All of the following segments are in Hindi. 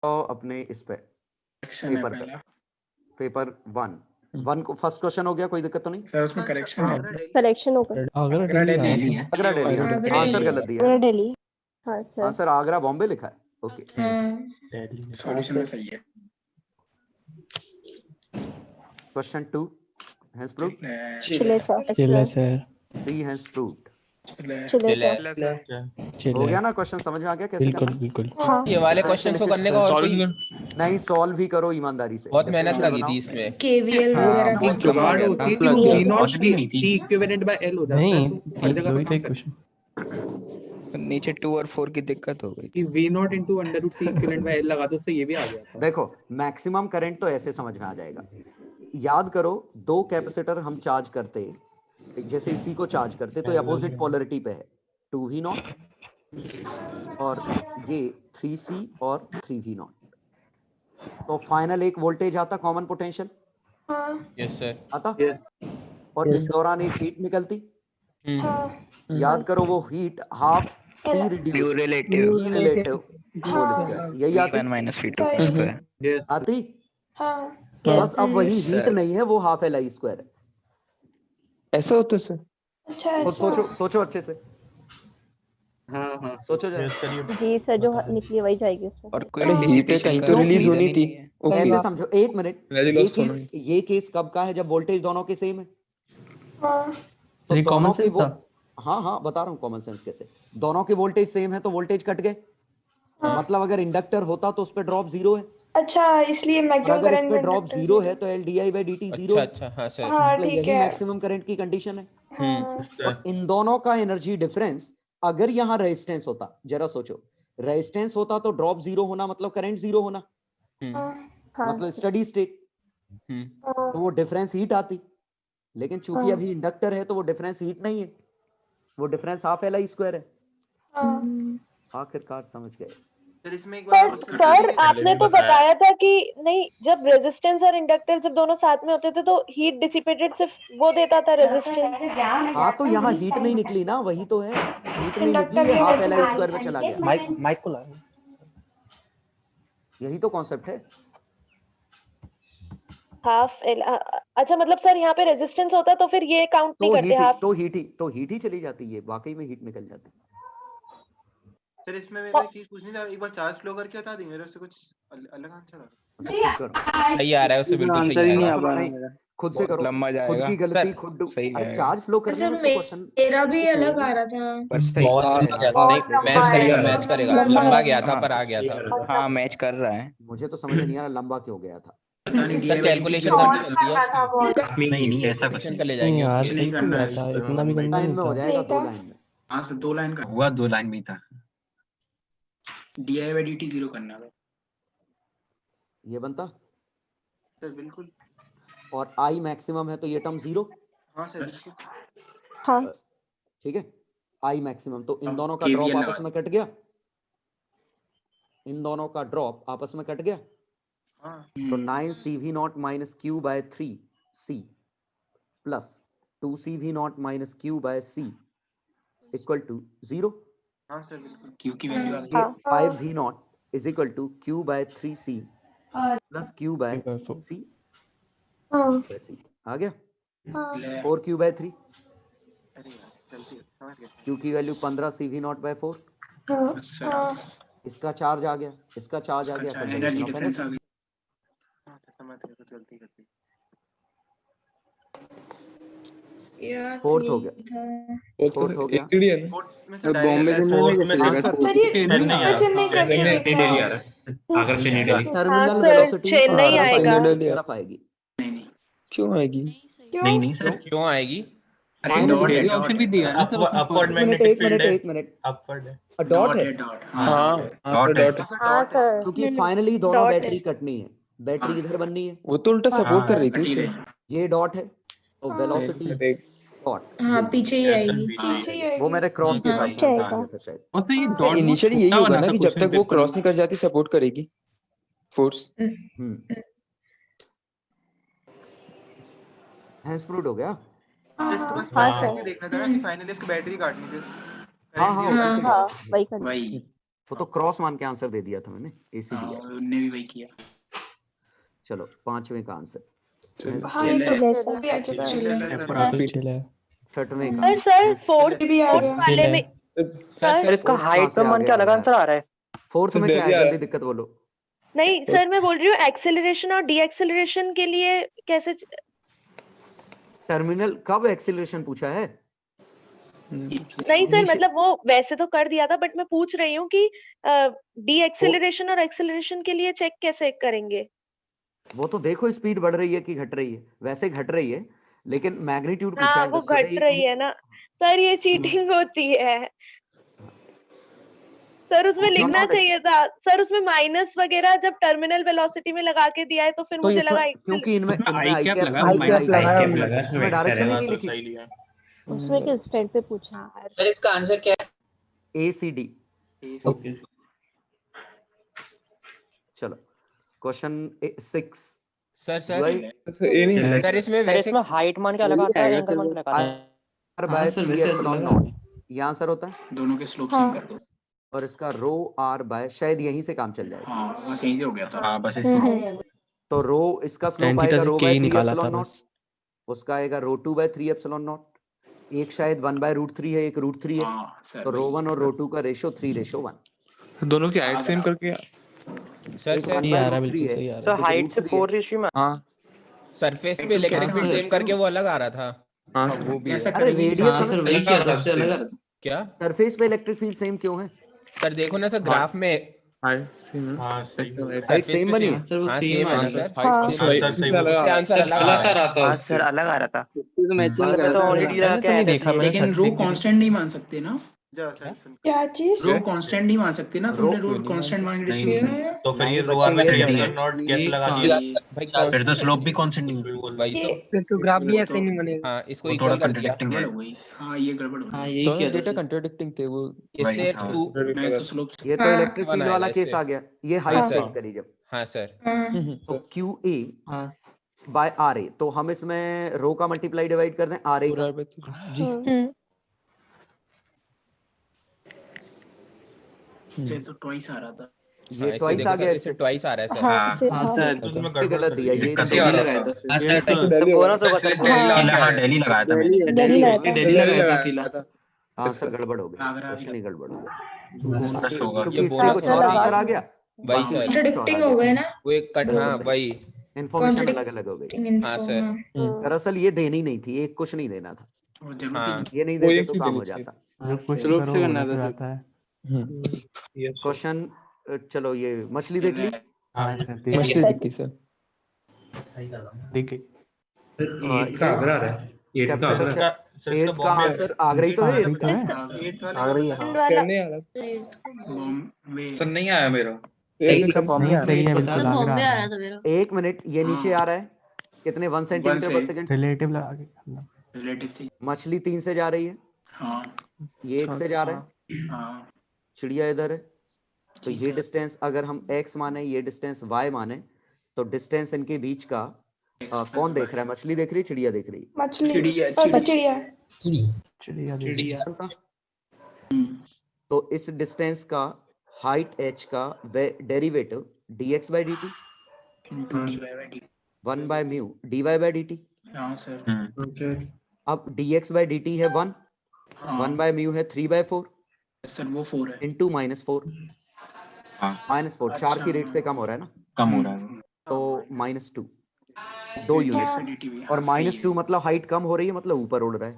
तो अपने इस पे करेक्शन है पेपर पे पहला पेपर 1 को फर्स्ट क्वेश्चन हो गया, कोई दिक्कत तो नहीं? सर, उसमें करेक्शन है। करेक्शन होगा। आगरा आगरा दिल्ली दिल्ली है। है। आगरा दिल्ली है, आगरा आंसर दिल्ली गलत दिया आगरा है। दिल्ली। हाँ सर। आंसर आगरा बॉम्बे लिखा है। ओके, दिल्ली सॉल्यूशन में सही है। क्वेश्चन 2 हैज प्रूव्ड, चिले सर। चिल्ला सर 3 हैज प्रूव्ड। चिले सर। हो चिल्ला गया ना? क्वेश्चन समझ में आ गया कैसे बिल्कुल करना? बिल्कुल। हाँ। ये वाले क्वेश्चंस को करने का और कोई नहीं, सॉल्व भी करो ईमानदारी से। बहुत मेहनत Differential लगी बनाओ। थी इसमें। केवीएल हाँ, वगैरह बहुत भी जुगाड़ किया। होती थी वो V0 V0 C equivalent by L हो जाता है, नहीं तो हर जगह दो ही पे थे काम क्वेश्चन। नीचे 2 और 4 की दिक्कत हो गई। कि V0 into under root C equivalent by L लगा दो, उससे ये भी आ गया था। देखो, मैक्सिमम करंट तो ऐसे समझ में आ जाएगा। याद करो, दो कैपेसिटर हम चार्ज करते, जैसे इसी को चार्ज करते तो अपोजिट पोलरिटी पे है, 2v0 और ये 3c और 3v0। तो फाइनल एक वोल्टेज आता, कॉमन पोटेंशियल यस सर। आता, यस, और इस दौरान एक हीट निकलती। याद करो, वो heat half C reduce relative relative whole square, यही आती V1 - V2 यस आती। हाँ। बस अब वही हीट सर। नहीं है, वो हाफ LI स्क्वायर है। ऐसा होता है सर? अच्छा और ऐसा। सोचो सोचो अच्छे से, हाँ सोचो जरा। जी सर, जो निकली वही जाएगी उसमें। और कोई हीट है कहीं तो रिलीज होनी थी। ऐसे समझो, एक मिनट, ये केस कब का है? जब वोल्टेज दोनों के सेम है। हाँ। तो ये दोनों common के sense था। हाँ हाँ बता रहा हूँ कॉमन सेंस कैसे। दोनों के वोल्टेज सेम है तो वोल्टेज कट गए। मतलब अगर इंडक्टर होता तो उस पे ड्रॉप 0 है, अच्छा, इसलिए और मैक्सिमम अगर इस करंट पे में ड्रॉप इंडक्टर 0 है तो LdI/dt 0 अच्छा है। अच्छा, हाँ सर। हाँ मतलब ठीक यही है। मैक्सिमम करंट की कंडीशन है। हाँ। और इन दोनों का एनर्जी डिफरेंस, अगर यहाँ रेजिस्टेंस होता, जरा सोचो, रेजिस्टेंस होता तो ड्रॉप 0 होना मतलब करंट 0 होना, हाँ। मतलब स्टडी स्टेट, हाँ। तो वो डिफरेंस हीट आती। लेकिन चूंकि अभी इंडक्टर है तो वो डिफरेंस हीट नहीं है, वो डिफरेंस हाफ LI स्क्वायर है। हाँ। आखिरकार समझ गए। पर सर आपने तो बताया था कि नहीं, जब रेजिस्टेंस और इंडक्टर जब दोनों साथ में होते थे तो हीट डिसिपेटेड सिर्फ वो देता था रेजिस्टेंस। हाँ तो यहाँ हीट नहीं निकली ना, वही तो है, हीट नहीं इंडक्टर निकली है, में हाफ एनर्जी LI स्क्वायर में चला गया। माइक को ला। यही तो कॉन्सेप्ट है। Half L. अच्छा, मतलब सर यहाँ पे रेजिस्टेंस होता तो फिर ये काउंट नहीं करते हाफ। तो हीट ही चली जाती है, वाकई में हीट निकल जाती। सर इसमें मेरे को एक चीज पूछनी था, एक बार चार्ज फ्लो करके बता दी, मेरे से कुछ अलग आंसर आ रहा है। सही आ रहा है, उससे बिल्कुल सही आएगा। खुद से करो, लंबा खुद जाएगा की गलती सर, खुद। सही अरे जाएगा। चार्ज फ्लो करने सर में तो क्वेश्चन मेरा भी अलग आ रहा था। पर सही बहुत लंबा गया था। नहीं, मैच करेगा, मैच करेगा। लंबा गया था पर आ गया था। हाँ मैच कर रहा है। मुझे तो समझ में नहीं आ रहा लंबा क्यों गया था। पता नहीं सर कैलकुलेशन करनी बनती है उसकी। नहीं ऐसा कुछ क्वेश्चन नहीं। चले नहीं जाएंगे यार उसके। सही तो गया था, इतना भी गंदा लाइन नहीं में हो था। जाएगा, नहीं 2 था। लाइन में। हाँ सर, 2 लाइन का हुआ 2 लाइन में ही था। DI/dt 0 करना है। ये बनता, सर बिल्कुल। और I मैक्सिमम है तो ये टर्म 0। हाँ सर बस। बिल्कुल। हाँ। ठीक है, I मैक्सिमम, तो इन अब दोनों का KVL ड्रॉप लगा आपस में कट गया, इन दोनों का ड्रॉप आपस में कट गया। हाँ तो 9CV0 minus Q by 3C plus 2CV0 minus Q by C equal to 0। हाँ सर बिल्कुल। Q की वैल्यू आ गई। ये 5V0 is equal to Q by 3C plus Q by C by C आ गया। 4Q by 3, अरे यार गलती है, समझ गया। Q की वैल्यू 15CV0 by 4। बस सर, इसका चार्ज आ गया, इसका चार्ज आ गया, अच्छा conservation एनर्जी of डिफरेंस आ energy। गई। हाँ सर समझ गया, कुछ गलती कर दी। यार फोर्थ हो गया, फोर्थ हो गया। फोर्थ में सर बॉम्बे डायरेक्ट से आंसर सर ये मुंबई चेन्नई कैसे देखा? आगर से नहीं डाली। टर्मिनल हाँ सर, वेलोसिटी चेन्नई आएगा। तरफ आएगी। क्यों आएगी? क्यों? नहीं सर, क्यों आएगी? अरे Finally, डॉट है, ये डॉट ऑप्शन भी दिया है ना सर उसमें। एक मिनट एक मिनट, डॉट है डॉट। हाँ डॉट है। हाँ सर, क्योंकि फाइनली दोनों डॉट बैटरी है। कटनी है, बैटरी इधर बननी है, वो तो उल्टा सपोर्ट कर रही थी उसे। ये डॉट है, तो वेलोसिटी डॉट हाँ पीछे ही आएगी, पीछे ही आएगी। वो मैंने क्रॉस के हाँ, साथ समझ गया था शायद। और सर ये हाँ। डॉट इनिशियली यही होगा ना कि जब तक वो क्रॉस नहीं कर जाती सपोर्ट करेगी फोर्स। हैंस प्रूव्ड हो गया। इसको बस हाँ फाइनल सर। ऐसे देखना था ना कि फाइनली इसको बैटरी काटनी थी। हाँ हाँ हाँ। हाँ वही करना। वही वो तो क्रॉस मान के आंसर दे दिया था मैंने, एसी हाँ, दिया। उनने भी वही किया। चलो 5वें का आंसर, हाँ तो वैसा भी आ चुका है। चिल है। 6वें का सर सर फोर्थ भी आ गया। वाले में सर इसका हाइट का मान क्या अलग आंसर आ रहा है? 4th में क्या है, जल्दी दिक्कत बोलो। नहीं सर, मैं बोल रही हूँ एक्सेलरेशन और डी एक्सेलरेशन के लिए कैसे टर्मिनल कब एक्सीलरेशन पूछा है? नहीं सर, मतलब वो वैसे तो कर दिया था, बट मैं पूछ रही हूँ कि डी एक्सेलरेशन और एक्सेलरेशन के लिए चेक कैसे करेंगे? वो तो देखो स्पीड बढ़ रही है कि घट रही है, वैसे घट रही है, लेकिन मैग्नीट्यूड पूछा हाँ है। वो घट रही है ना सर, ये चीटिंग होती है सर। उसमें लिखना चाहिए था सर, उसमें माइनस वगैरह जब टर्मिनल वेलोसिटी में लगा के दिया है तो फिर तो मुझे इसमें लगा क्योंकि इनमें आई कैप लगा, इसमें डायरेक्शन ही नहीं लिखी। उसमें किस स्टैंड पे पूछा? सर इसका आंसर क्या है? ACD। ओके चलो क्वेश्चन 6। सर सर इसमें वैसे हाइट मान क्या लगाता है, एंगल मान क्या लगाता है? बाय 3 एप्सिलॉन नॉट, ये आंसर होता है। दोनों के स्लोप हाँ। सेम कर दो। और इसका रो r बाय, शायद यहीं से काम चल जाएगा। हाँ बस यहीं से हो गया था। हाँ बस तो रो इसका स्लोप एंटीटा आएगा से रो के बाय ही 3 निकाला एप्सिलॉन था नॉट, बस। उसका आएगा रो 2 बाय 3 एप्सिलॉन नॉट, एक शायद 1/√3 है, एक √3 है। हाँ सर तो रो 1 और रो 2 का रेशियो 3:1। दोनों की हाइट सेम करके सर एक सर सही आ रहा है, 1/√3 बिल्कुल है, सही आ रहा सर है। हाइट से 4 रेशियो में। हाँ सरफेस तो पे इलेक्ट्रिक कैसे फील्ड हाँ, सेम करके वो अलग आ रहा था। हाँ हाँ, वो भी ऐसा अरे करेंगे रेडियस हाँ, हमें वही किया था, उससे अलग आ क्या सरफेस पे इलेक्ट्रिक फील्ड सेम क्यों है? सर देखो ना सर ग्राफ में height same height surface same पे बनी सेम, है। सर वो हाँ सेम सेम है आ ना रहा सर। हाँ उससे आंसर अलग आ रहा है। हाँ सर अलग आ रहा था। तो नहीं देखा मैंने। लेकिन रो कांस्टेंट नहीं मान सकते ना, जा सर सुन। क्या चीज? रो कांस्टेंट नहीं मान सकते ना, तुमने रो कांस्टेंट मान के डिस्ट्रीब्यूट तो फिर ये रो r बाय 3 एप्सिलॉन नॉट कैसे लगा भाई फिर तो स्लोप भी कांस्टेंट नहीं वही तो। ये तो ग्राफ भी ऐसे नहीं हाँ इसको वो थोड़ा इक्वल कर दिया। कंट्राडिक्टिंग है। गड़बड़ हो गई। हाँ ये गड़बड़ हो गई। यही दोनों किया डेटा था कंट्राडिक्टिंग थे वो। इससे हाँ। 2 मैं तो स्लोप ये तो हाँ। इलेक्ट्रिक फील्ड आएगा वाला केस इससे। आ गया, ये हाँ हाइट सर। सेट करी जब। हाँ सर। हाँ। तो QA हाँ बाय RA, तो हम इसमें रो का मल्टीप्लाई डिवाइड कर दें RA का। जी से तो ट्वाइस आ रहा था। ये ट्वाइस आ गया इससे ट्वाइस आ रहा है सर। हाँ से हाँ हाँ। सर ये गलत दिया, ये दिक्कत दिल्ली आ रहा लगाया था हाँ सर बोनस होगा सर। हाँ दिल्ली लगाया था मैंने। दिल्ली लाया था। दिल्ली लगाया था किला। हाँ सर गड़बड़ हो गई, आगरा क्वेश्चन ही गड़बड़ हो गया, बस होगा। क्योंकि ये इससे बोनस कुछ और लगा आंसर आ गया, वही बाकी सर। उससे कुछ और कॉन्ट्रडिक्टिंग आ हो गया। गए ना, वो एक कट हाँ वही। इन्फॉर्मेशन अलग अलग हो गई। कॉन्ट्रडिक्टिंग हाँ इन्फो। सर। हाँ। दरअसल ये देनी नहीं थी, एक कुछ नहीं देना था, और जरूरत ही हाँ नहीं। ये नहीं वो देते एक तो चीज काम देनी हो जाता। स्लोप से करना था। आता है। क्वेश्चन चलो ये मछली देख ली। हाँ सर मछली दिखती सर। ठीक है। कैपेसिटर 8 का आंसर आगरा ही तो है। आगरा ही तो है। एट वाला आगरा ही है, हाँ। वाला करने आ रहा बॉम्बे सर नहीं आया मेरा। नहीं सही है, बिल्कुल तो आगरा आ रहा है। एक मिनट, ये नीचे आ रहा है कितने 1 सेंटीमीटर पर सेकंड। रिलेटिव लगा के। रिलेटिव से। मछली 3 से जा रही है, हाँ ये 1 से जा रहा है, हाँ चिड़िया इधर है। तो जी ये सर। डिस्टेंस अगर हम x माने, ये डिस्टेंस y माने, तो डिस्टेंस इनके बीच का कौन देख रहा है? मछली देख रही है, चिड़िया देख रही है? मछली। चिड़िया अच्छा चिड़िया। चिड़िया चिड़िया। तो इस डिस्टेंस का हाइट h का derivative dx by dt, 1 by mu dy by dt। हाँ सर। अब dx by dt है 1, 1 by mu है 3 by 4 सर वो 4 है। इंटू -4। हाँ। -4 4 की रेट से कम हो रहा है ना, कम हो रहा है। तो -2 2 यूनिट। और -2 मतलब हाइट कम हो रही है, मतलब ऊपर उड़ रहा है।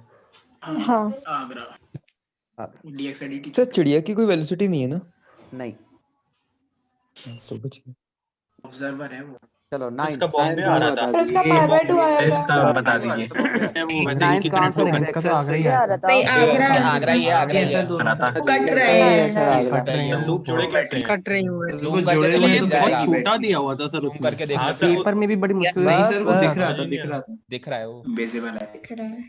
हाँ। Agra dx dt। सर चिड़िया की कोई वेलोसिटी नहीं है ना? नहीं, तो बच गया। ऑब्जर्वर है वो। चलो 9 बॉम्बे आ रहा था। और उसका π/2 आया था। इसका बता दीजिए। नाइन्थ का आंसर नाइन्थ का तो आगरा ही आया था। नहीं आगरा आगरा ही है, आगरा ही है। कट रहे हैं। कट रहे हैं। लूप जोड़े कैसे हैं? कट रही हुए। Zoom करके देखो तो दिख जाएगा। बहुत छोटा दिया हुआ था सर Zoom उसमें। करके देख लो। पेपर में भी बड़ी मुश्किल नहीं से सर वो दिख रहा था, दिख रहा था। दिख रहा है वो। बेजेबल है। दिख रहा है।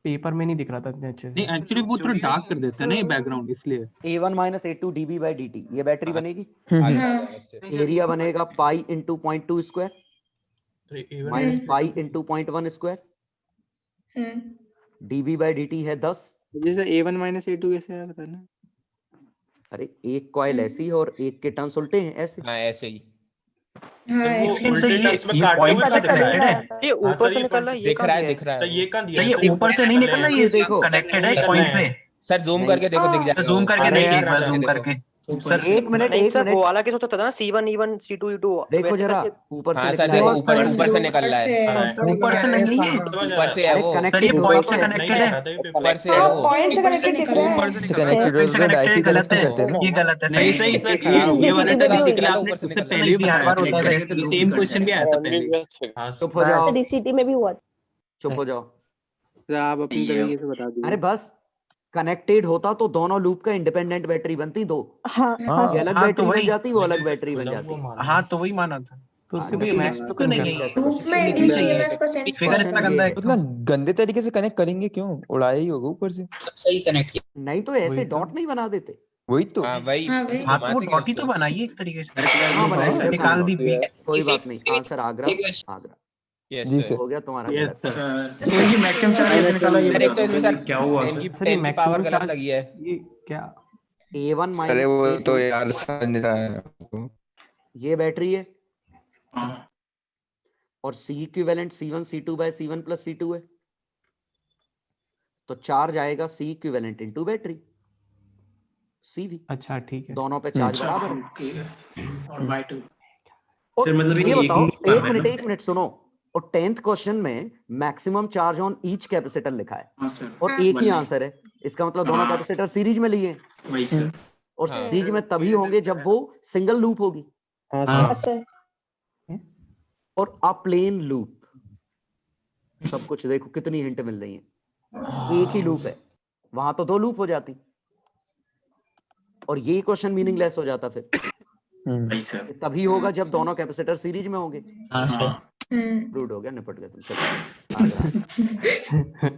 पेपर में नहीं दिख रहा था इतने अच्छे नहीं से। एक्चुअली वो थोड़ा डार्क कर देता है ना ये बैकग्राउंड, इसलिए। a1 - a2 dB by dt, ये बैटरी बनेगी। आगे हाँ। आ जाएगा इससे। एरिया बनेगा pi into 0.2 square minus pi into 0.1 square. dB by dt है 10। जैसे a1 - a2 कैसे है बताना। अरे एक कॉइल ऐसी और एक के टर्न्स उल्टे हैं ऐसे। हाँ ऐसे ही हाँ ऐसे इसमें काटते हुए कहाँ दिख रहा है? ये ऊपर से निकल रहा है, ये दिख कहाँ रहा है दिया दिख रहा तो है ये कहाँ दिया? ये ऊपर से नहीं निकल रहा, ये देखो कनेक्टेड है इस पॉइंट पे। सर जूम नहीं। करके देखो दिख जाएगा जूम वो। करके अरे देखिए, यार, एक बार जूम देखो। करके। सर एक मिनट नहीं एक सर, वो मिनट वाला कैसे होता था ना, C1 E1 C2 E2 देखो वैसे जरा करके- ऊपर से हाँ निकला सर देखो है। ऊपर से निकल रहा है। ऊपर से नहीं है ये, ऊपर से है अरे वो। सर ये कनेक्टेड होगा पॉइंट तो से ऐसे कनेक्टेड है। ऊपर से है हाँ वो। पॉइंट से कनेक्टेड दिख रहा है। से कनेक्टेड पॉइंट से होता है, कनेक्टेड डायरेक्टली गलत कनेक्ट है, करते हैं ना। ये गलत है। नहीं सही सर, ये वाला DCT में भी टास्क हुआ। आपने ऊपर से उससे निकल पहले भी नहीं, बताया हर बार था, होता है करेक्ट वैसे, सेम क्वेश्चन भी आया था पहले। चुप हो जाओ, DCT में भी हुआ। चुप हो जाओ। आप अपनी तरीके से बता दीजिए। अरे बस कनेक्टेड होता तो दोनों लूप का इंडिपेंडेंट बैटरी बनती दो। हाँ हाँ ये अलग हाँ, तो बैटरी बन वही। जाती, वो अलग बैटरी बन जाती। हाँ तो वही माना था। तो उससे हाँ, कोई नहीं, मैच तो क्यों नहीं नहीं है करता। ये? लूप में इंड्यूस्ड ईएमएफ का सेंस फिगर इतना गंदा है। उतना गंदे तरीके से कनेक्ट करेंगे क्यों? उड़ाया ही होगा ऊपर से। सही कनेक्ट किया। नहीं तो ऐसे वही तो। डॉट नहीं बना देते। वही तो। हाँ वही हाँ, वही। ऐसे हाँ तो वो घुमाते क्या डॉट ही तो उसको? बनाइए एक तरीके से। हाँ, बनाइए, ऐसे निकाल दी बीच। कोई बात नहीं। आंसर आगरा, आगरा Yes, जी sir. सर। हो गया तुम्हारा यस गलत। सर। तो ये मैक्सिमम चार्ज कैसे निकाला ये सर एक तो इसमें सर क्या हुआ टेन की सर ये 10 की पावर मैक्सिमम गलत चार्ज लगी है। ये क्या? A1 अरे माइनस वो A2 तो यार समझ नहीं रहा है। ये बैटरी है हाँ और C equivalent C1 C2 bye C1 plus C2 है, तो चार्ज आएगा C equivalent into battery C भी। अच्छा ठीक है। दोनों पे चार्ज बराबर है। और Y2 और फिर मतलब ये ये बताओ, एक ही काम है एक मिनट सुनो। और 10th क्वेश्चन में maximum charge on each capacitor लिखा है हाँ सर और एक ही आंसर है। इसका मतलब दोनों हाँ। कैपेसिटर सीरीज में लिए हैं वही सर। और हाँ। सीरीज में तभी होंगे जब वो सिंगल लूप होगी। हाँ हाँ सर। सर और अ प्लेन लूप, सब कुछ देखो कितनी हिंट मिल रही है। एक ही लूप है, वहां तो दो लूप हो जाती और ये क्वेश्चन मीनिंगलेस हो जाता। फिर वही सर। तभी होगा जब दोनों कैपेसिटर सीरीज में होंगे। हाँ सर। रूड हो गया, निपट गए तुम। चलो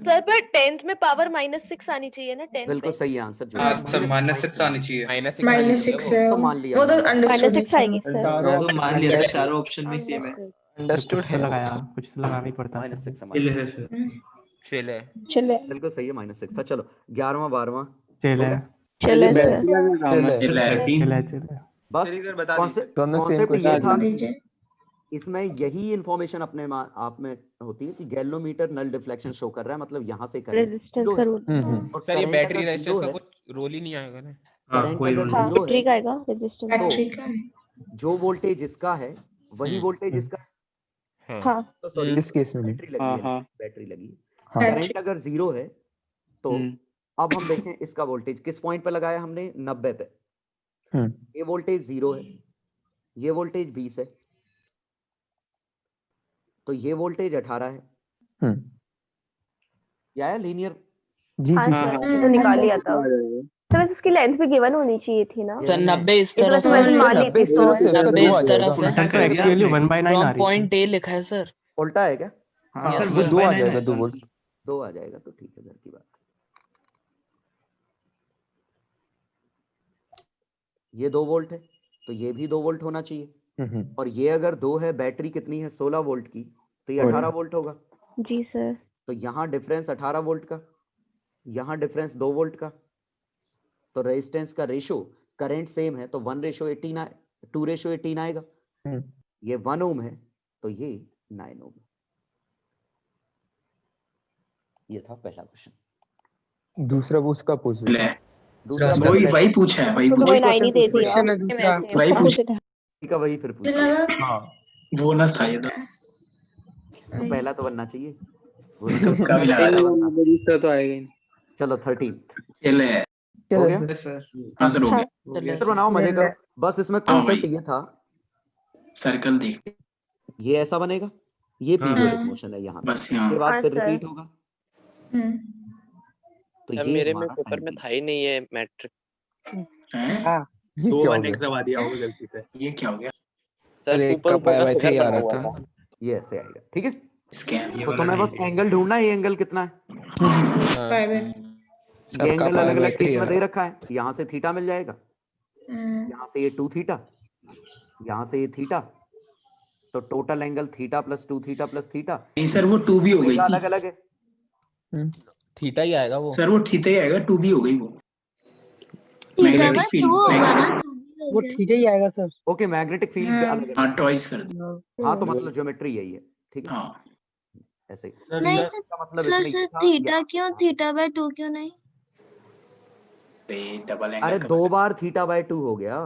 सर पर 10th में पावर -6 आनी चाहिए ना 10th बिल्कुल में। सही आंसर जो सर -6 आनी चाहिए। -6 है तो वो। मान लिया वो तो मैंने। अंडरस्टूड -6 आएगी सर। तो मान लिया था चारों ऑप्शन में सेम है। अंडरस्टूड कुछ तो है। लगाया, कुछ तो लगाना ही पड़ता है -6 सर। चिल है। चले बिल्कुल सही है, -6 था। चलो 11वां 12वां चले चले मैं- सर। चले चले। बस एक बार बता दीजिए। दोनों सेम कॉन्सेप्ट ये क्वेश्चन था। दीजिए। इसमें यही इंफॉर्मेशन अपने आप में होती है कि गैल्वेनोमीटर नल डिफ्लेक्शन शो कर रहा है, मतलब यहाँ से करंट रेजिस्टेंस का रूल। और सर ये current बैटरी अगर रेजिस्टेंस zero का है, कुछ रोल ही नहीं आएगा ना। करंट कोई अगर रोल हाँ zero बैटरी है का आएगा रेजिस्टेंस। बैटरी का है। जो वोल्टेज इसका है वही वोल्टेज इसका है। हाँ तो सॉरी इस केस में नहीं। बैटरी लगी है, हाँ। बैटरी लगी है। हाँ। करंट अगर 0 है तो अब हम देखें इसका वोल्टेज किस पॉइंट पे लगाया हमने, 90 पे। ये वोल्टेज 0 है, ये वोल्टेज 20 है, तो ये वोल्टेज 18 है। या है लीनियर? जी हाँ जी सर तो निकाल लिया था सर। बस इसकी लेंथ भी गिवन होनी चाहिए थी ना। सर 90 इस ये तो तरफ वैसे मैंने मान ली 90 थी इस तरफ से उसका 90 दो आ इस जाएगा। तरफ सर तो एक्स की वैल्यू 1/9 आ रही पॉइंट थी। ए लिखा है सर। उल्टा है क्या? हाँ Yes, सर वो दो आ जाएगा, 2 वोल्ट। 2 आ जाएगा तो ठीक है, घर की बात। ये 2 वोल्ट है तो ये भी 2 वोल्ट होना चाहिए। और ये अगर 2 है, बैटरी कितनी है 16 वोल्ट की, तो ये 18 वोल्ट होगा। जी सर। तो यहाँ डिफरेंस 18 वोल्ट का, यहाँ डिफरेंस 2 वोल्ट का, तो रेजिस्टेंस का रेशो, करंट सेम है तो 1:18 2:18 आएगा। ये 1 ओम है तो ये 9 ओम है। ये था पहला क्वेश्चन। दूसरा वो उसका अपोजिट। दूसरा वही पूछा है, वही तो पूछा वही 9 ही दे दिया। वही पूछ का वही फिर पूछा। हाँ बोनस था ये तो। तो पहला तो बनना चाहिए। तुक्का भी लगा था। दूसरा तो आएगा ही। चलो 13th चले क्या हो गया? है? सर हाँ सर हो हाँ। गया। तो बनाओ, मजे करो। बस इसमें कॉन्सेप्ट ये था, सर्कल देख ये ऐसा बनेगा, ये हाँ। पीरियोडिक मोशन है यहाँ पे। बस यहाँ उसके बाद फिर हाँ, रिपीट होगा। तो ये मेरे में हमारा पेपर में 19 था ही नहीं है मैट्रिक। है। ये दो क्या हो 1x गया? दबा दिया होगा गलती से। ये क्या हो गया? सर अरे ऊपर का ऊपर पाया का बाय फिगर 3 आ बना रहा हुआ था। था। ये ऐसे आएगा, ठीक है। स्कैम तो तुम्हें बस एंगल ढूंढना है, ये एंगल कितना है। ये एंगल अलग अलग केस में दे रखा है। यहाँ से थीटा मिल जाएगा, यहाँ से ये 2 थीटा, यहाँ से ये थीटा, तो total angle theta plus 2 theta plus theta. नहीं सर वो 2 भी हो गई अलग थी। अलग है। थीटा ही आएगा वो। सर वो थीटा ही आएगा, 2 भी हो गई वो। मैग्नेटिक फील्ड वो थीटा ही आएगा सर। ओके मैग्नेटिक फील्ड अलग हाँ है। टॉइस कर दो। हाँ तो मतलब ज्योमेट्री यही है, ठीक है। हाँ ऐसे ही। नहीं इसका मतलब सर इसमें सर ये था, थीटा क्यों, थीटा बाय 2 क्यों नहीं? डबल एंगल अरे का 2 बार थीटा बाय 2 हो गया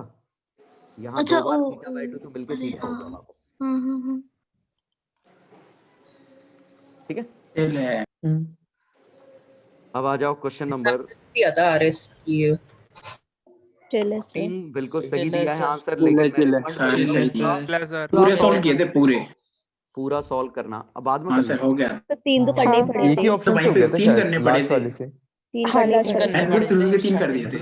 यहाँ। अच्छा 2 बार ओ थीटा बाय 2 तो मिलके अरे थीटा हो गया हाँ वापस, हाँ। ठीक है। है। अब आ जाओ क्वेश्चन नंबर किया था आरएस की। चले सर। 3 बिल्कुल सही चिल्ला दिया है सर। आंसर, चिल्ला, लेकिन मैंने चिल्ला। फंड सही को सही पूरा दिया। पूरे सॉल्व किए थे पूरे। पूरा सॉल्व करना, अब बाद में हाँ करना सर हो गया। तो 3 तो करने ही हाँ, पड़े एक ही थे। ऑप्शन तो से वहीं हो पे गया था 3 करने शायद पड़े लास्ट थे। वाले से। 3 हाँ, करने ही last पड़े वाले थे। मैंने फिर शुरू के 3 कर दिए थे।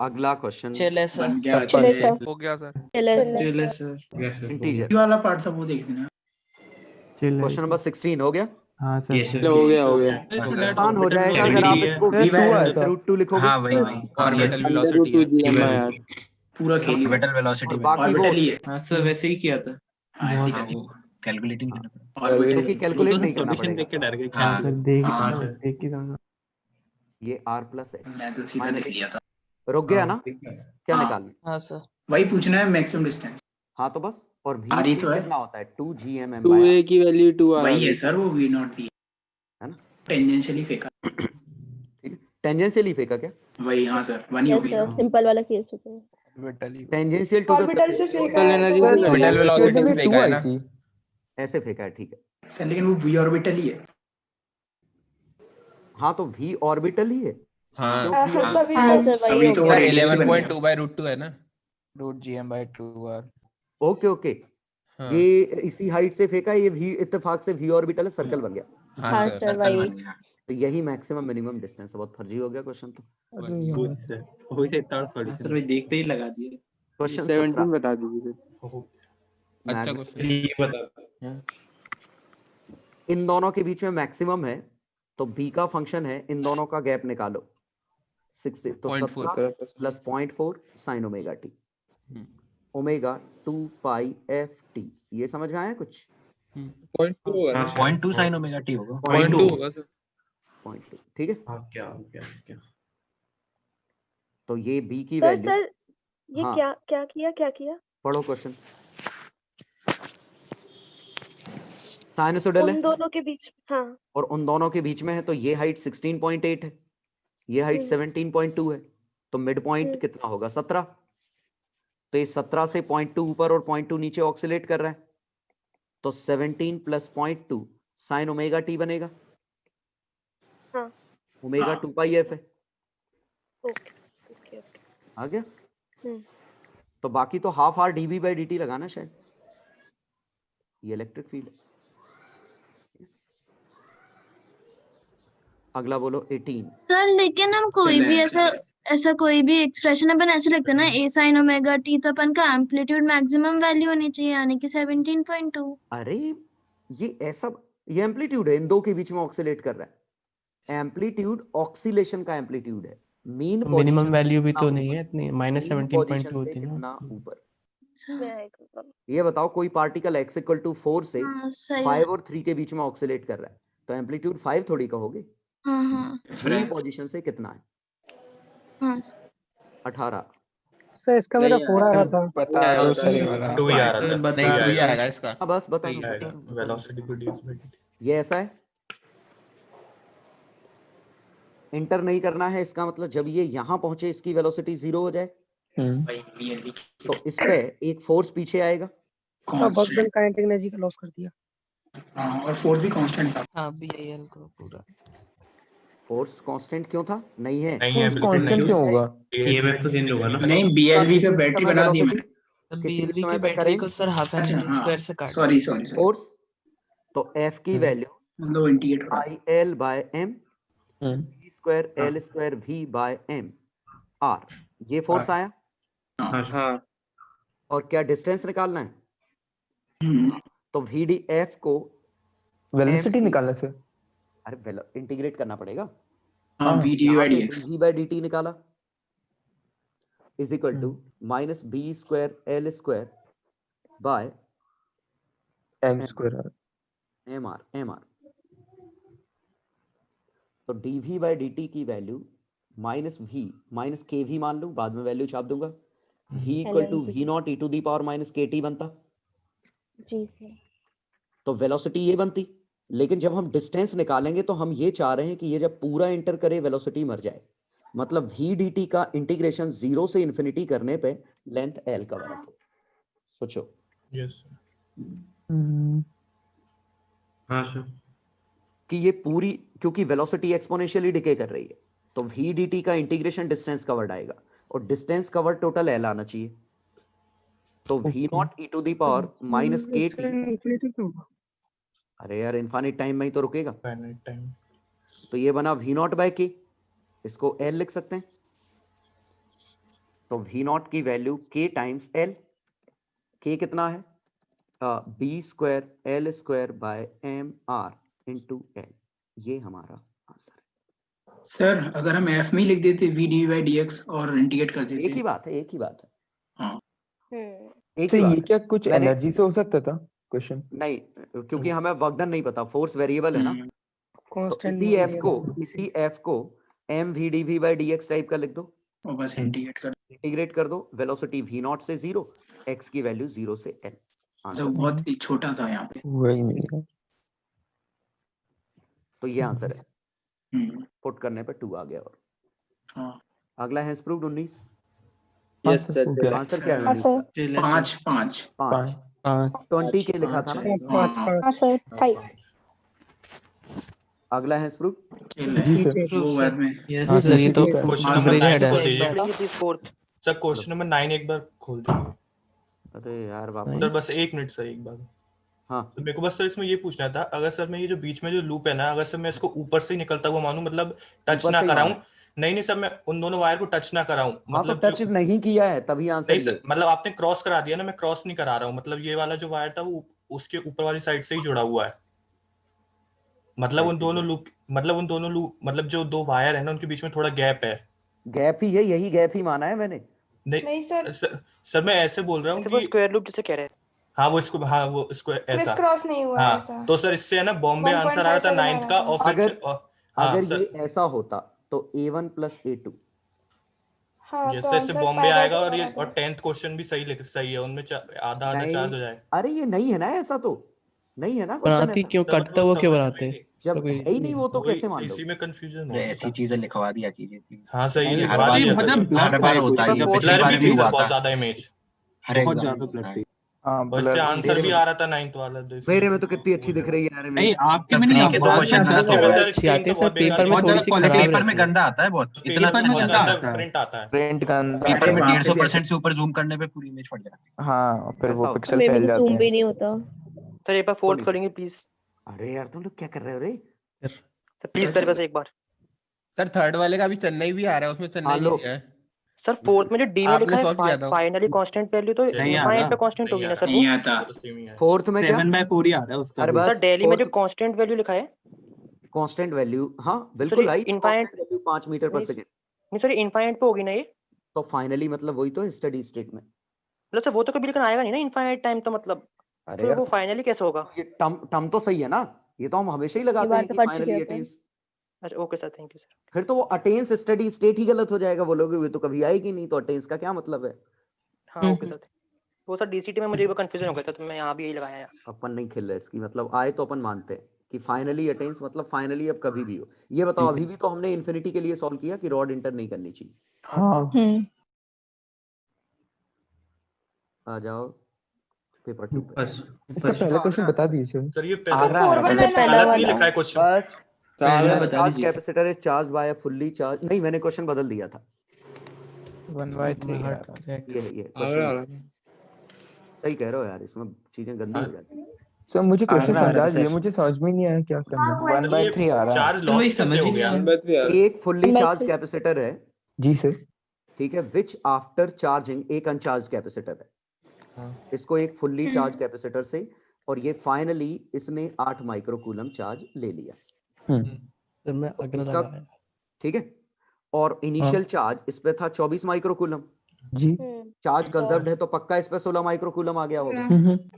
अगला क्वेश्चन चिल्ला सर। बन गया चले चले। हो गया सर। चले सर इंटीजर। ये वाला पार्ट था वो देख लेना। चिल क्वेश्चन नंबर 16 हो गया। हाँ सर चिल। हो गया हो गया। आसान हो जाएगा अगर आप इसको है। 2 आया था। √2 लिखोगे। हाँ वही वही ऑर्बिटल अंडर वेलोसिटी रूट है। 2 GM आया। पूरा खेल ऑर्बिटल वेलोसिटी और में। बाकी वो ऑर्बिटल ही है। हाँ सर वैसे ही किया था। हाँ ऐसे ही हाँ करके। वो कैलकुलेटिंग करना पड़ेगा। ऑर्बिटल क्योंकि ही। कैलकुलेट नहीं करना सॉल्यूशन देख पड़ेगा। के डर गए हाँ। सर देख हाँ, सर देख के समझो। ये r+x मैं तो सीधा लिख लिया था। रुक गया ना, क्या हाँ। निकालना? हाँ सर। वही पूछना है मैक्सिमम डिस्टेंस। हाँ तो बस, और आ रही v तो है। कितना होता है 2 GMM 2a की वैल्यू 2 आ वही है रही सर वो वी नॉट वी है ना। टेंजेंशियली फेंका। ठीक है, टेंजेंशियली फेंका क्या? वही हाँ सर वन ही यस होगी सर, ना। सिंपल वाला केस होता है। टेंजेंशियल टू द ऑर्बिटल से फेंका टोटल है एनर्जी तो का 1 ही ऑर्बिटल होगा। वेलोसिटी से फेंका है ना। थी। ऐसे फेंका है, ठीक है। सर लेकिन वो वी ऑर्बिटल ही है। हाँ तो v ऑर्बिटल ही है। हाँ क्यों v हाँ, तभी हाँ तो सर वही अभी तो होगा। सर रेडियस ही बन गया। 11.2/√2 है ना। √GM/2r। ओके ओके, हाँ ये इसी हाइट से फेंका है, ये v इत्तेफाक से v ऑर्बिटल है, सर्कल बन गया। हाँ हाँ सर। सर वही। तो यही मैक्सिमम मिनिमम डिस्टेंस है। बहुत फर्जी हो गया क्वेश्चन तो। वही से इतना सॉल्यूशन सर वही देखते ही लगा दिए। क्वेश्चन 17 बता दीजिए फिर। अच्छा क्वेश्चन। ये बता। इन दोनों के बीच में मैक्सिमम है, तो b का फंक्शन है, इन दोनों का गैप निकालो 6 तो 0.4 17 plus 0.4 sine omega T, omega 2 pi F T. ये समझ में आया कुछ? 0.2 साइन ओमेगा टी होगा। 0.2 होगा सर। 0.2, ठीक है। हाँ क्या तो ये b की सर वैल्यू, सर ये हाँ क्या किया? पढ़ो क्वेश्चन। साइनसोइडल उन है दोनों के बीच, हाँ। और उन दोनों के बीच में है, तो ये हाइट 16.8 है, ये हाइट 17.2 है, तो मिड पॉइंट कितना होगा 17। तो ये 17 से 0.2 ऊपर और 0.2 नीचे ऑक्सीलेट कर रहा है, तो 17 प्लस 0.2 साइन ओमेगा टी बनेगा। हाँ। ओमेगा 2 पाई एफ है। ओके आ गया। तो बाकी तो half R dv by d t लगाना शायद, ये इलेक्ट्रिक फील्ड है। अगला बोलो 18। सर लेकिन हम कोई भी ऐसा कोई भी एक्सप्रेशन अपन ऐसे लिखते हैं ना a sin ओमेगा t, तो अपन का एम्पलीट्यूड मैक्सिमम वैल्यू होनी चाहिए यानी कि 17.2। अरे ये ऐसा, ये एम्पलीट्यूड है, इन दो के बीच में ऑक्सीलेट कर रहा है। एम्पलीट्यूड ऑक्सीलेशन का एम्पलीट्यूड है। मीन मिनिमम वैल्यू भी तो नहीं है इतनी, पोजीशन -17.2 से होती है ना। कितना ऊपर। ये बताओ कोई पार्टिकल x इक्वल टू 4 से हाँ सही 5 और 3 के बीच में ऑक्सीलेट कर रहा है, तो एम्पलीट्यूड 5 थोड़ी का होगी। हाँ मीन पोजीशन से कितना है? हाँ 18। सर इसका मेरा 4 आ रहा था। बता दो सर ये वाला। 2 ही आ रहा था। नहीं 2 ही आएगा इसका। हाँ बस बता सही रहा आएगा हूँ। वेलोसिटी को ds by dt। ये ऐसा है, इंटर नहीं करना है, इसका मतलब जब ये यहां पहुंचे इसकी वेलोसिटी 0 हो जाए, तो इस पे एक फोर्स पीछे आएगा। वर्क डन काइनेटिक एनर्जी का लॉस कर दिया। हाँ और फोर्स भी कांस्टेंट था। हाँ BIL को पूरा। फोर्स कांस्टेंट क्यों था? नहीं है। नहीं है बिल्कुल कांस्टेंट नहीं। क्यों होगा? ईएमएफ तो चेंज होगा ना। नहीं बीएलवी किसी पे भी बैटरी समय बना दी वेलोसिटी, मैंने। किसी भी BLV समय की पे बैटरी को current, sir half M L square से काट। सॉरी फोर्स, तो F की वैल्यू मतलब इंडिकेट हो रहा है। IL by M V square L square V by M R, ये फोर्स आया। हाँ और क्या डिस्टेंस निकालना है, तो VDF को वेलोसिटी निकालना सर। अरे इंटीग्रेट करना पड़ेगा। हाँ वीडीयू यहाँ से आईडीएक्स dv बाय dt निकाला is equal to minus B square L square by m² M R. तो dv बाय dt की value minus v minus K V मान लूं, बाद में वैल्यू छाप दूंगा, v equal to V naught E to the power minus K T बनता। जी सर। तो वेलोसिटी ये बनती, लेकिन जब हम डिस्टेंस निकालेंगे तो हम ये चाह रहे हैं कि ये जब पूरा इंटर करे वेलोसिटी मर जाए, मतलब v dt का इंटीग्रेशन 0 से इंफिनिटी करने पे लेंथ l का बराबर। सोचो। यस हाँ सर। कि ये पूरी, क्योंकि वेलोसिटी एक्सपोनेंशियली डिके कर रही है, तो v dt का इंटीग्रेशन डिस्टेंस कवर्ड आएगा, और डिस्टेंस कवर्ड टोटल l आना चाहिए। तो v naught E to the power minus K T, अरे यार इनफाइनाइट टाइम में ही तो रुकेगा, फाइनाइट टाइम। तो ये बना v नॉट बाय के, इसको l लिख सकते हैं। तो v नॉट की value k times l, k कितना है b square l square by m r into l, ये हमारा आंसर है। सर अगर हम f में ही लिख देते v dv/dx और इंटीग्रेट कर देते। एक ही बात है, एक ही बात है। हाँ एक तो ही बात ये है। क्या कुछ मैंने- एनर्जी से हो सकता था क्वेश्चन? नहीं, क्योंकि हमें वर्क डन नहीं पता, फोर्स वेरिएबल है ना, तो इसी f को m v dv by dx type का लिख दो, और बस इंटीग्रेट कर दो, वेलोसिटी v नॉट से 0, x की वैल्यू 0 से l। तो बहुत ही छोटा था यहाँ पे। वही नहीं। तो ये आंसर है, पुट करने पे 2 आ गया। और हाँ। अगला है प्रूव्ड 19। Yes sir. आंसर क्या है 19 का? 5 20 के लिखा था ना। हाँ सर 5। अगला है प्रूव्ड। जी सर। वो बाद में। हाँ सर ये तो क्वेश्चन हाँ, नंबर एवरेज 9 हेड खोल है। दीजिए सर, क्वेश्चन नंबर 9 एक बार खोल दीजिए। अरे यार वापस। सर बस 1 मिनट सर, एक बार। हाँ तो मेरे को बस सर इसमें ये पूछना था, अगर सर मैं ये जो बीच में जो लूप है ना, अगर सर मैं इसको ऊपर से ही निकलता हुआ मानूं, मतलब टच ऊपर ना से ही कराऊं, मानो। नहीं सर मैं उन दोनों वायर को टच ना कराऊं, हाँ तो मतलब टच नहीं किया है तभी आंसर नहीं ये। सर, मतलब आपने क्रॉस करा दिया ना, मैं क्रॉस नहीं करा रहा हूँ, मतलब ये वाला जो वायर था वो उसके ऊपर वाली साइड से ही जुड़ा हुआ है, मतलब उन दोनों लूप, मतलब जो 2 वायर है ना उनके बीच में थोड़ा गैप है। गैप ही है, यही गैप ही माना है मैंने। नहीं सर मैं ऐसे बोल रहा हूँ कि स्क्वायर लूप जैसे कह रहे हैं। हाँ वो इसको ऐसा क्रॉस नहीं हुआ हाँ ऐसा। तो सर इससे है ना बॉम्बे आंसर आया था 9th का, और फिर अगर ये ऐसा होता तो a1 प्लस a2। हाँ जैसे इससे बॉम्बे आएगा, और 10th क्वेश्चन भी सही है, उनमें आधा चार्ज हो जाए। अरे ये नहीं है ना, ऐसा तो नहीं है ना बनाती क्यों, कटता हुआ क्यों बनाते? जब है ही नहीं वो तो कैसे मान लो? इसी में कंफ्यूजन है। ऐसी चीजें लिखवा दिया कीजिए। हाँ सही हर लिखवा दिया, मतलब हर बार होता है, ब्लर भी थी सर बहुत ज्यादा इमेज, बहुत ज्यादा ब्लर थी। और इससे आंसर भी आ रहा था 9th वाला। मेरे में तो कितनी अच्छी दिख रही है यार। नहीं आपके में नहीं, के दो क्वेश्चन अच्छी आती है सर, पेपर में थोड़ी सी खराब पेपर में रहती है। गंदा आता है बहुत, इतना पेपर में गंदा आता है। प्रिंट आता है, प्रिंट गंदा। पेपर में 150% से ऊपर जूम करने पे पूरी इमेज फट जाती है। हाँ फिर वो ऐसा पिक्सल फैल जाते हैं। भी नहीं होता। सर एक बार फोर्थ करेंगे प्लीज। अरे यार तुम लोग क्या कर रहे हो रे? सर प्लीज सर बस एक बार। सर थर्ड वाले का भी चेन्नई भी आ रहा है, उसमें चेन्नई नहीं है। सर फोर्थ में जो डी में लिखा solve किया है था। फाइनली कांस्टेंट वैल्यू, तो नहीं इनफाइनाइट आता। पे कांस्टेंट होगी ना सर वो? नहीं आता। फोर्थ में क्या? 7/4 ही आ रहा है उसका। अरे भी। बस सर दिल्ली में जो fourth- कांस्टेंट वैल्यू लिखा है, कांस्टेंट वैल्यू, हाँ बिल्कुल आई। infinite- वैल्यू 5 मीटर पर नहीं। सेकंड। नहीं सर इनफाइनाइट पे होगी ना ये? तो फाइनली मतलब वही तो स्टडी स्टेट में। मतलब सर वो तो कभी लेकिन आएगा नहीं ना इनफाइनाइट टाइम, तो मतलब अरे फिर यार वो फाइनली कैसे होगा? ये टर्म तो सही है ना, ये तो हम हमेशा ही लगाते हैं कि फाइनली अटेन्स। अच्छा okay sir, thank you sir. फिर तो वो अटेन्स स्टडी स्टेट ही गलत हो जाएगा, बोलोगे वो तो कभी आएगी नहीं, तो अटेन्स का क्या मतलब है? हाँ ओके सर। वो सर डीसीटी में मुझे कंफ्यूजन हो गया था, तो मैं यहाँ भी यही लगाया। अपन नहीं खेल रहे इसकी, मतलब आए तो अपन मानते हैं कि फाइनली अटेन्स मतलब फाइनली अब कभी भी हो। ये बताओ अभी भी तो हमने इन्फिनिटी के लिए सॉल्व किया कि रॉड इंटर नहीं करनी चाहिए। हाँ आ जाओ पेपर 2 पे। इसका पहला क्वेश्चन बता दीजिए। सर ये पहला नहीं लिखा है क्वेश्चन। बस बता चार्ज दीजिए। Capacitor is charge by a fully charge, नहीं मैंने क्वेश्चन बदल दिया था। 1/3 ये question सही कह रहे हो यार, इसमें चीजें गंदी हो जाती हैं। सर मुझे क्वेश्चन आ रहा है समझा सर। दीजिए, मुझे समझ में नहीं आया क्या करना है। 1/3 आ रहा है। चार्ज लॉस कैसे हो गया? एक फुल्ली चार्ज कैपेसिटर है, जी सर। ठीक है, विच आफ्टर चार्जिंग एक अनचार्ज कैपेसिटर है। इसको एक फुल्ली चार्ज कैपेसिटर से, और ये फाइनली इसने 8 माइक्रोकूलम चार्ज ले लिया। सर मैं अगला इसका लगाया। ठीक है, और इनिशियल चार्ज इस पे था 24 माइक्रोकूलम। जी चार्ज कंजर्व्ड है तो पक्का इस पे 16 माइक्रोकूलम आ गया होगा।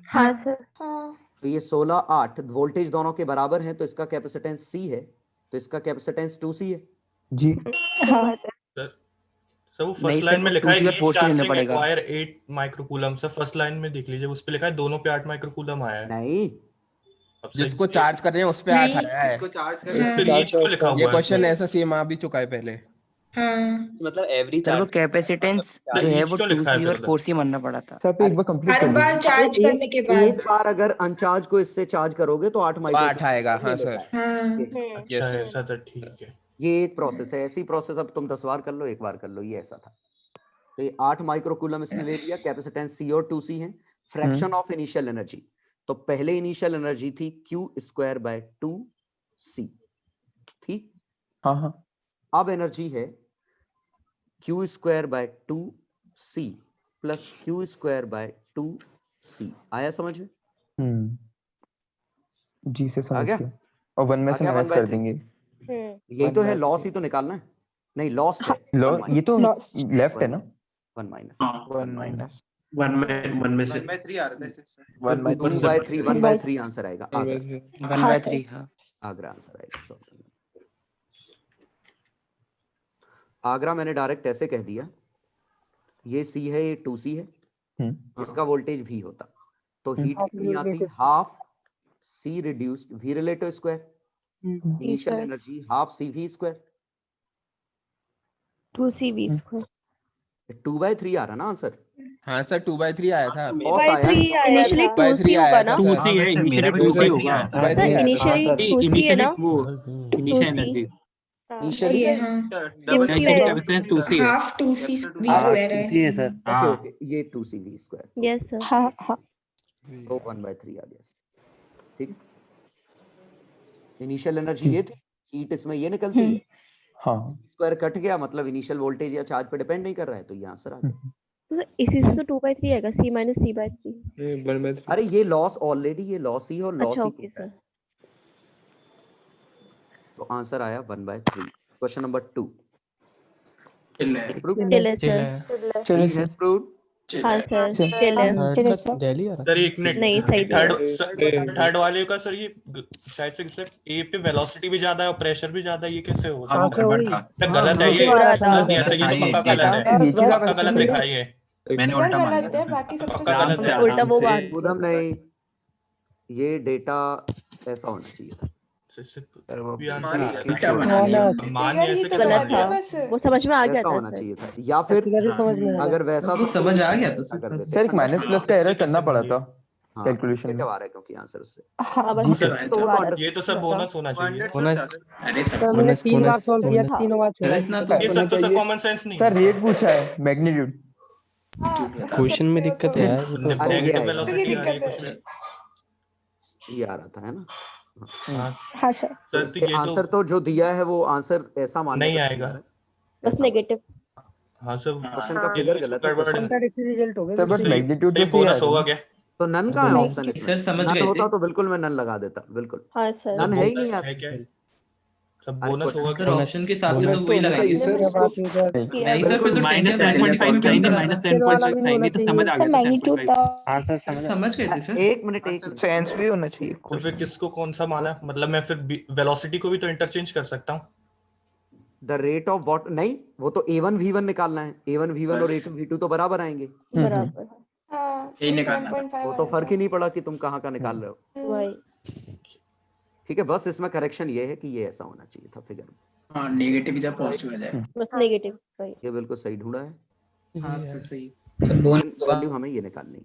हाँ सर। तो ये 16 8 वोल्टेज दोनों के बराबर हैं, तो इसका कैपेसिटेंस C है, तो इसका कैपेसिटेंस 2C है। जी हाँ सर वो नहीं फर्स्ट सर, लाइन में वो लिखा है 2C और 4C लेना चार्जिंग पड़ेगा। Acquire 8 microcoulomb. Sir first line में देख लीजिए, उस पे लिखा है दोनों पे 8 माइक्रोकूलम आया है। नहीं, अब सही जिसको चार्ज कर रहे हैं उस पे 8 आया है। इसको चार्ज फिर कर रीच क्यों लिखा ये हुआ है? क्वेश्चन ऐसा सेम आ भी चुका है पहले। मतलब एवरी सर वो चार्ज कैपेसिटेंस तो जो है रीच वो क्यों लिखा है 2C फिर और उधर? 4C मानना पड़ा था। सर पे एक बार कंप्लीट हर कर बार दीजिए। चार्ज करने के एक बाद बार अगर अनचार्ज को इससे चार्ज करोगे तो 8 तो माइक्रो 8 आएगा। हाँ सर। अच्छा यस ऐसा तो ठीक है। ये एक प्रोसेस है, ऐसी प्रोसेस अब तुम 10 बार कर लो, एक बार कर लो, ये ऐसा था। तो ये 8 माइक्रोकूलम इसने ले लिया, कैपेसिटेंस C और 2C है, फ्रैक्शन ऑफ इनिशियल एनर्जी। तो पहले इनिशियल एनर्जी थी Q²/2C, ठीक। हाँ हाँ अब एनर्जी है Q²/2C प्लस Q²/2C। आया समझ में? जी से आ समझ गया? गया। और 1 में आ से गया माइनस 1/3? कर देंगे। यही तो है, लॉस ही तो निकालना है। नहीं लॉस है, लो 1 ये तो Lost. लेफ्ट है ना। 1 माइनस 1 माइनस 1 में से 1/3 आ रहा था इससे। 1/3 2/3 आंसर आएगा। आगरा 1/3 हाँ। आगरा आंसर आएगा। आगरा मैंने डायरेक्ट ऐसे कह दिया, ये C है, ये 2C है, इसका वोल्टेज V होता तो हीट कितनी आती? Half C reduced V relative square, initial energy half CV²। 2CV²। 2/3 आ रहा ना आंसर। हाँ सर 2/3 आया था। लॉस आया है। इनिशियली 2/3 2C होगा आया ना? था सर। 2C है, इनिशियली 2C होगा। 2/3 आया था इनिशियली सर। 2C है ना? वो initial energy initially double capacitance 2C है। हाफ 2CV² है। है सर। ओके ओके, ये 2CV²। Yes sir. हाँ हाँ तो 1/3 आ गया, ठीक है। इनिशियल एनर्जी ये थी, हीट इसमें ये निकलती है, हाँ स्क्वायर कट गया, मतलब इनिशियल वोल्टेज या चार्ज पे डिपेंड नहीं कर रहा है, तो ये आंसर आ गया। तो इसी से तो 2/3 आएगा, C - C/3। अरे ये लॉस ऑलरेडी, ये लॉस ही और लॉस अच्छा ही ओके सर। तो आंसर आया 1/3। Question number 2। चले सर। चलो सर। हाँ सर चले। दिल्ली आ रहा सर एक मिनट, नहीं सही थर्ड वाले का सर ये शायद से सर ए पे वेलोसिटी भी ज्यादा है और प्रेशर भी ज्यादा है, ये कैसे हो सकता है? सर गलत है ये, ऐसा ये तो पक्का गलत है, ये चीज आप पक्का गलत लिखा है ये, मैंने उल्टा मान गलत है, बाकी सब तो पक्का गलत है। उल्टा वो बात। उधम नहीं, ये डेटा ऐसा होना चाहिए था। भी आंसर आ गया क्या बना था। लिया? मान फिगर ही ऐसे तो कैसे गलत मान लिया? था, वो समझ में आ गया ऐसा था होना सर। चाहिए था, या फिर अगर वैसा तो समझ आ गया था कर देते। सर एक माइनस प्लस का एरर करना पड़ा था हाँ, कैलकुलेशन में। नेगेटिव आ रहा है क्योंकि आंसर उससे। हाँ बस जी तो सर। तो वो तो ये तो सर बोनस होना चाहिए। बोनस। अरे सर सर मैंने 3 बार सॉल्व किया, तीनों बार छोड़ा। गलत ना तो ये सब तो सर कॉमन सेंस नहीं सर है। रेट पूछा है मैग्नीट्यूड। क्वेश्चन में दिक्कत है यार वो तो। अरे ये नेगेटिव आएगा, वेलोसिटी आ रही है कुछ में। ये आ रहा था, है ना? हाँ हाँ सर। सर तो इससे ये तो आंसर तो जो दिया है वो आंसर ऐसा मानने नहीं पर आएगा। तैयार है। बस ऐसा नेगेटिव। हाँ सर क्वेश्चन का हाँ। फिगर गलत है। गड़बड़ है। कॉन्ट्राडिक्टरी रिजल्ट हो गया। सर बट सही- मैग्नीट्यूड सही तो सही बोनस आया होगा था। क्या? तो नन का है ऑप्शन इसमें। सर समझ नन गए होता थे। तो बिल्कुल मैं नन लगा देता, बिल्कुल। हाँ सर। नन है ही नहीं यार। है क्या? सब अरे बोनस होगा बोनस- क्या? ऑप्शन के साथ में बोनस तो वही लगाएंगे। क्या बात है इधर? नहीं सर फिर तो माइनस 10.5 7.5 माइनस वाला भी नहीं होना तो समझ आ सर गया था मैग्नीट्यूड 7.5। था। आंसर समझ गए थे सर। एक मिनट सेंस भी होना चाहिए। तो फिर किसको कौन सा माना? मतलब मैं फिर वेलोसिटी को भी तो इंटरचेंज कर सकता हूँ। द रेट ऑफ वॉट नहीं, वो तो A1 V1 निकालना है। A1 V1 और A2 V2 तो बराबर आएंगे, बराबर। हाँ, यही निकालना था। 7.5 वो तो फर्क ही नहीं पड़ा कि तुम कहाँ का निकाल रहे हो। वही। ठीक है, बस इसमें करेक्शन ये है कि ये ऐसा होना चाहिए था फिगर में। हाँ नेगेटिव या पॉजिटिव आ जाए। बस नेगेटिव। वही। ये बिल्कुल सही ढूंढा है। हाँ सर सही। वैल्यू हमें ये निकालनी है।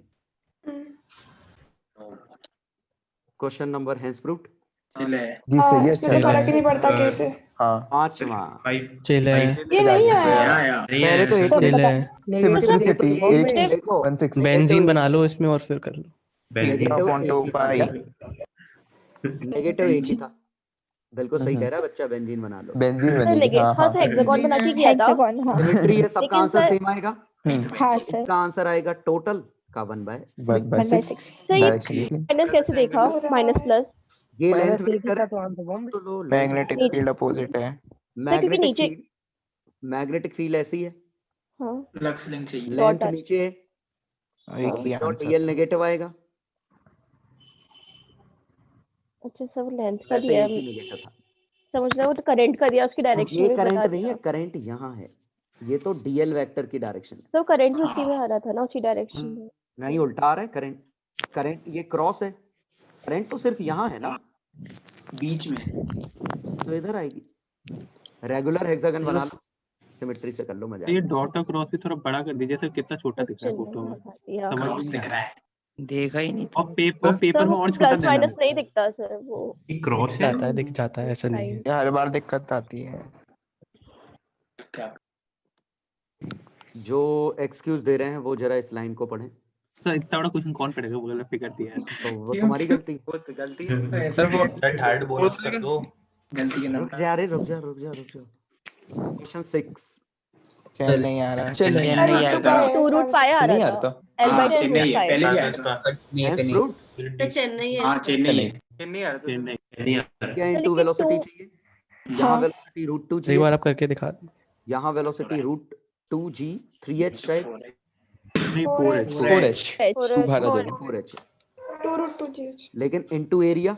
Question number hence proved. चले जी सही है। इसमें तो फर्क ही नहीं पड़ता कैसे। हाँ पांचवा, चले ये नहीं आया। पहले तो एक चले सिमेट्रिसिटी देखो 160 बेंजीन बना लो इसमें और फिर कर लो। नेगेटिव एक ही था। बिल्कुल सही कह रहा है बच्चा, बेंजीन बना लो। बेंजीन सर बनेगी। नेगेटिव हाँ हाँ हाँ सर हेक्सागोन बना के किया था। हेक्सागोन हाँ। सिमेट्री है, सबका लेकिन आंसर सर- सेम आएगा। हाँ सर। इसका आंसर आएगा टोटल का 1/6। 1/6 सर ये माइनस कैसे देखा? Minus plus. ये लेंथ माइनस एक ही वेक्टर था है तो आंसर बम। तो लो। मैग्नेटिक फील्ड अपोजिट है। मैग्नेटिक फील्ड ऐसी है, हाँ फ्लक्स लिंक चाहिए। लेंथ Dot नीचे है, एक ही तो आंसर। डीएल नेगेटिव आएगा। अच्छा सब लेंथ का वैसे दिया एक ही नेगेटिव था। समझ रहे हो, तो करंट का दिया, उसकी डायरेक्शन ये भी बता करंट नहीं दिया। है, करंट यहाँ है, ये तो डीएल वेक्टर की डायरेक्शन है। तो करंट भी उसी में आ रहा था ना, उसी डायरेक्शन में। नहीं, उल्टा आ रहा है करंट। करंट ये क्रॉस है, करंट तो सिर्फ यहाँ है ना, बीच में, तो इधर आएगी। रेगुलर हेक्सागन बना लो, सिमेट्री से कर लो, मजा ये डॉट और क्रॉस भी थोड़ा बड़ा कर दीजिए सर, कितना छोटा दिख रहा है फोटो में, समझ समझ में दिख रहा है। देखा ही नहीं और पेपर में और छोटा प्लस देना। माइनस नहीं दिखता सर, वो क्रॉस जाता है, दिख जाता है, ऐसा नहीं है। हर बार दिक्कत आती है। जो एक्सक्यूज दे रहे हैं वो जरा इस लाइन को पढ़ें। सर इतना बड़ा क्वेश्चन कौन पढ़ेगा, गलत फिगर दिया है तो वो तुम्हारी गलती। वो तो गलती है सर वो थर्ड बोनस कर दो। गलती के रुक जा रे, रुक जा। क्वेश्चन 6। चेन्नई आ रहा है, अरे चेन्नई तो है टू रूट पाया आ नहीं रहा आता। था, L by two Chennai root है, pi। पहले भी आया इसका था। चेन्नई है हाँ चेन्नई है। चेन्नई आ रहा था। चेन्नई। क्या इनटू वेलोसिटी चाहिए, यहाँ वेलोसिटी √2 एक चाहिए, बार आप करके दिखा। यहाँ वेलोसिटी √2g 3h शायद, नहीं 4h 4h 2 भारत है। 4h, 2√2gh। लेकिन इनटू एरिया,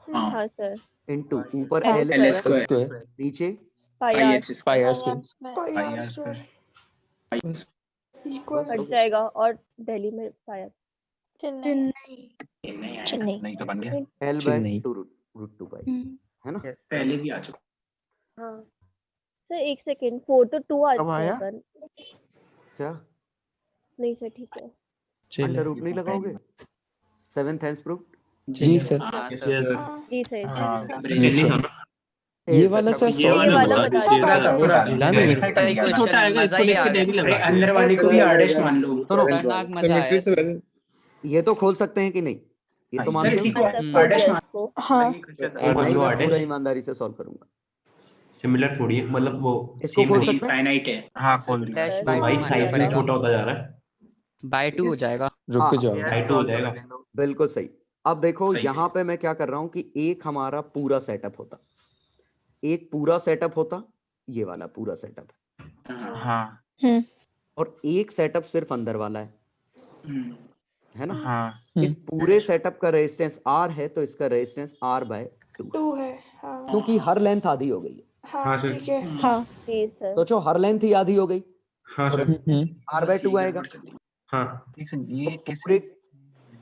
हाँ सर, इनटू ऊपर L L L square, square नीचे pi r IH pi R pi r square equal cut जाएगा, और दिल्ली में पाया। चेन्नई नहीं तो बन गया। L by Chennai. 2√2 pi, है ना। पहले भी आ चुका। हाँ सर, एक सेकेंड, 4 तो 2 आ कब आया? जाएगा। क्या नहीं सर, ठीक है। अंडर रूट नहीं लगाओगे? 7th hence proved। जी सर। जी सर, ये वाला सर ये वाला वाला बता बता दीजिए पूरा सर। जिला में मेरे इतना छोटा आएगा, इसको देख के डेवी अरे लगा। अंदर वाले को भी आरडेश मान लो। खतरनाक मजा आया। ये तो खोल सकते हैं कि नहीं, ये तो सर मानते इसी हो? को आरडेश मान को हाँ भाई मैं पूरा ईमानदारी से सॉल्व करूंगा। सिमिलर थोड़ी है, मतलब वो इसको खोल सकते हैं? इनफाइनाइट है। हाँ खोल दो। डैश तो भाई मानना साइज पड़ेगा, छोटा होता जा रहा है। बाय 2 हो जाएगा। रुक हाँ, जाओ। बाय 2 हो जाएगा। बिल्कुल सही। अब देखो सही, यहाँ सही। पे मैं क्या कर रहा हूँ कि एक हमारा पूरा सेटअप होता, एक पूरा सेटअप होता, ये वाला पूरा सेटअप, हाँ और एक सेटअप सिर्फ अंदर वाला है ना। हाँ इस पूरे सेटअप का रेजिस्टेंस R है, तो इसका रेजिस्टेंस R/2, 2 है। हाँ क्योंकि हर लेंथ आधी हो गई है। हाँ सर। ठीक है। हाँ जी सर, सोचो हर लेंथ ही आधी हो गई, हाँ सर। R/2 आएगा। हाँ ये पूरे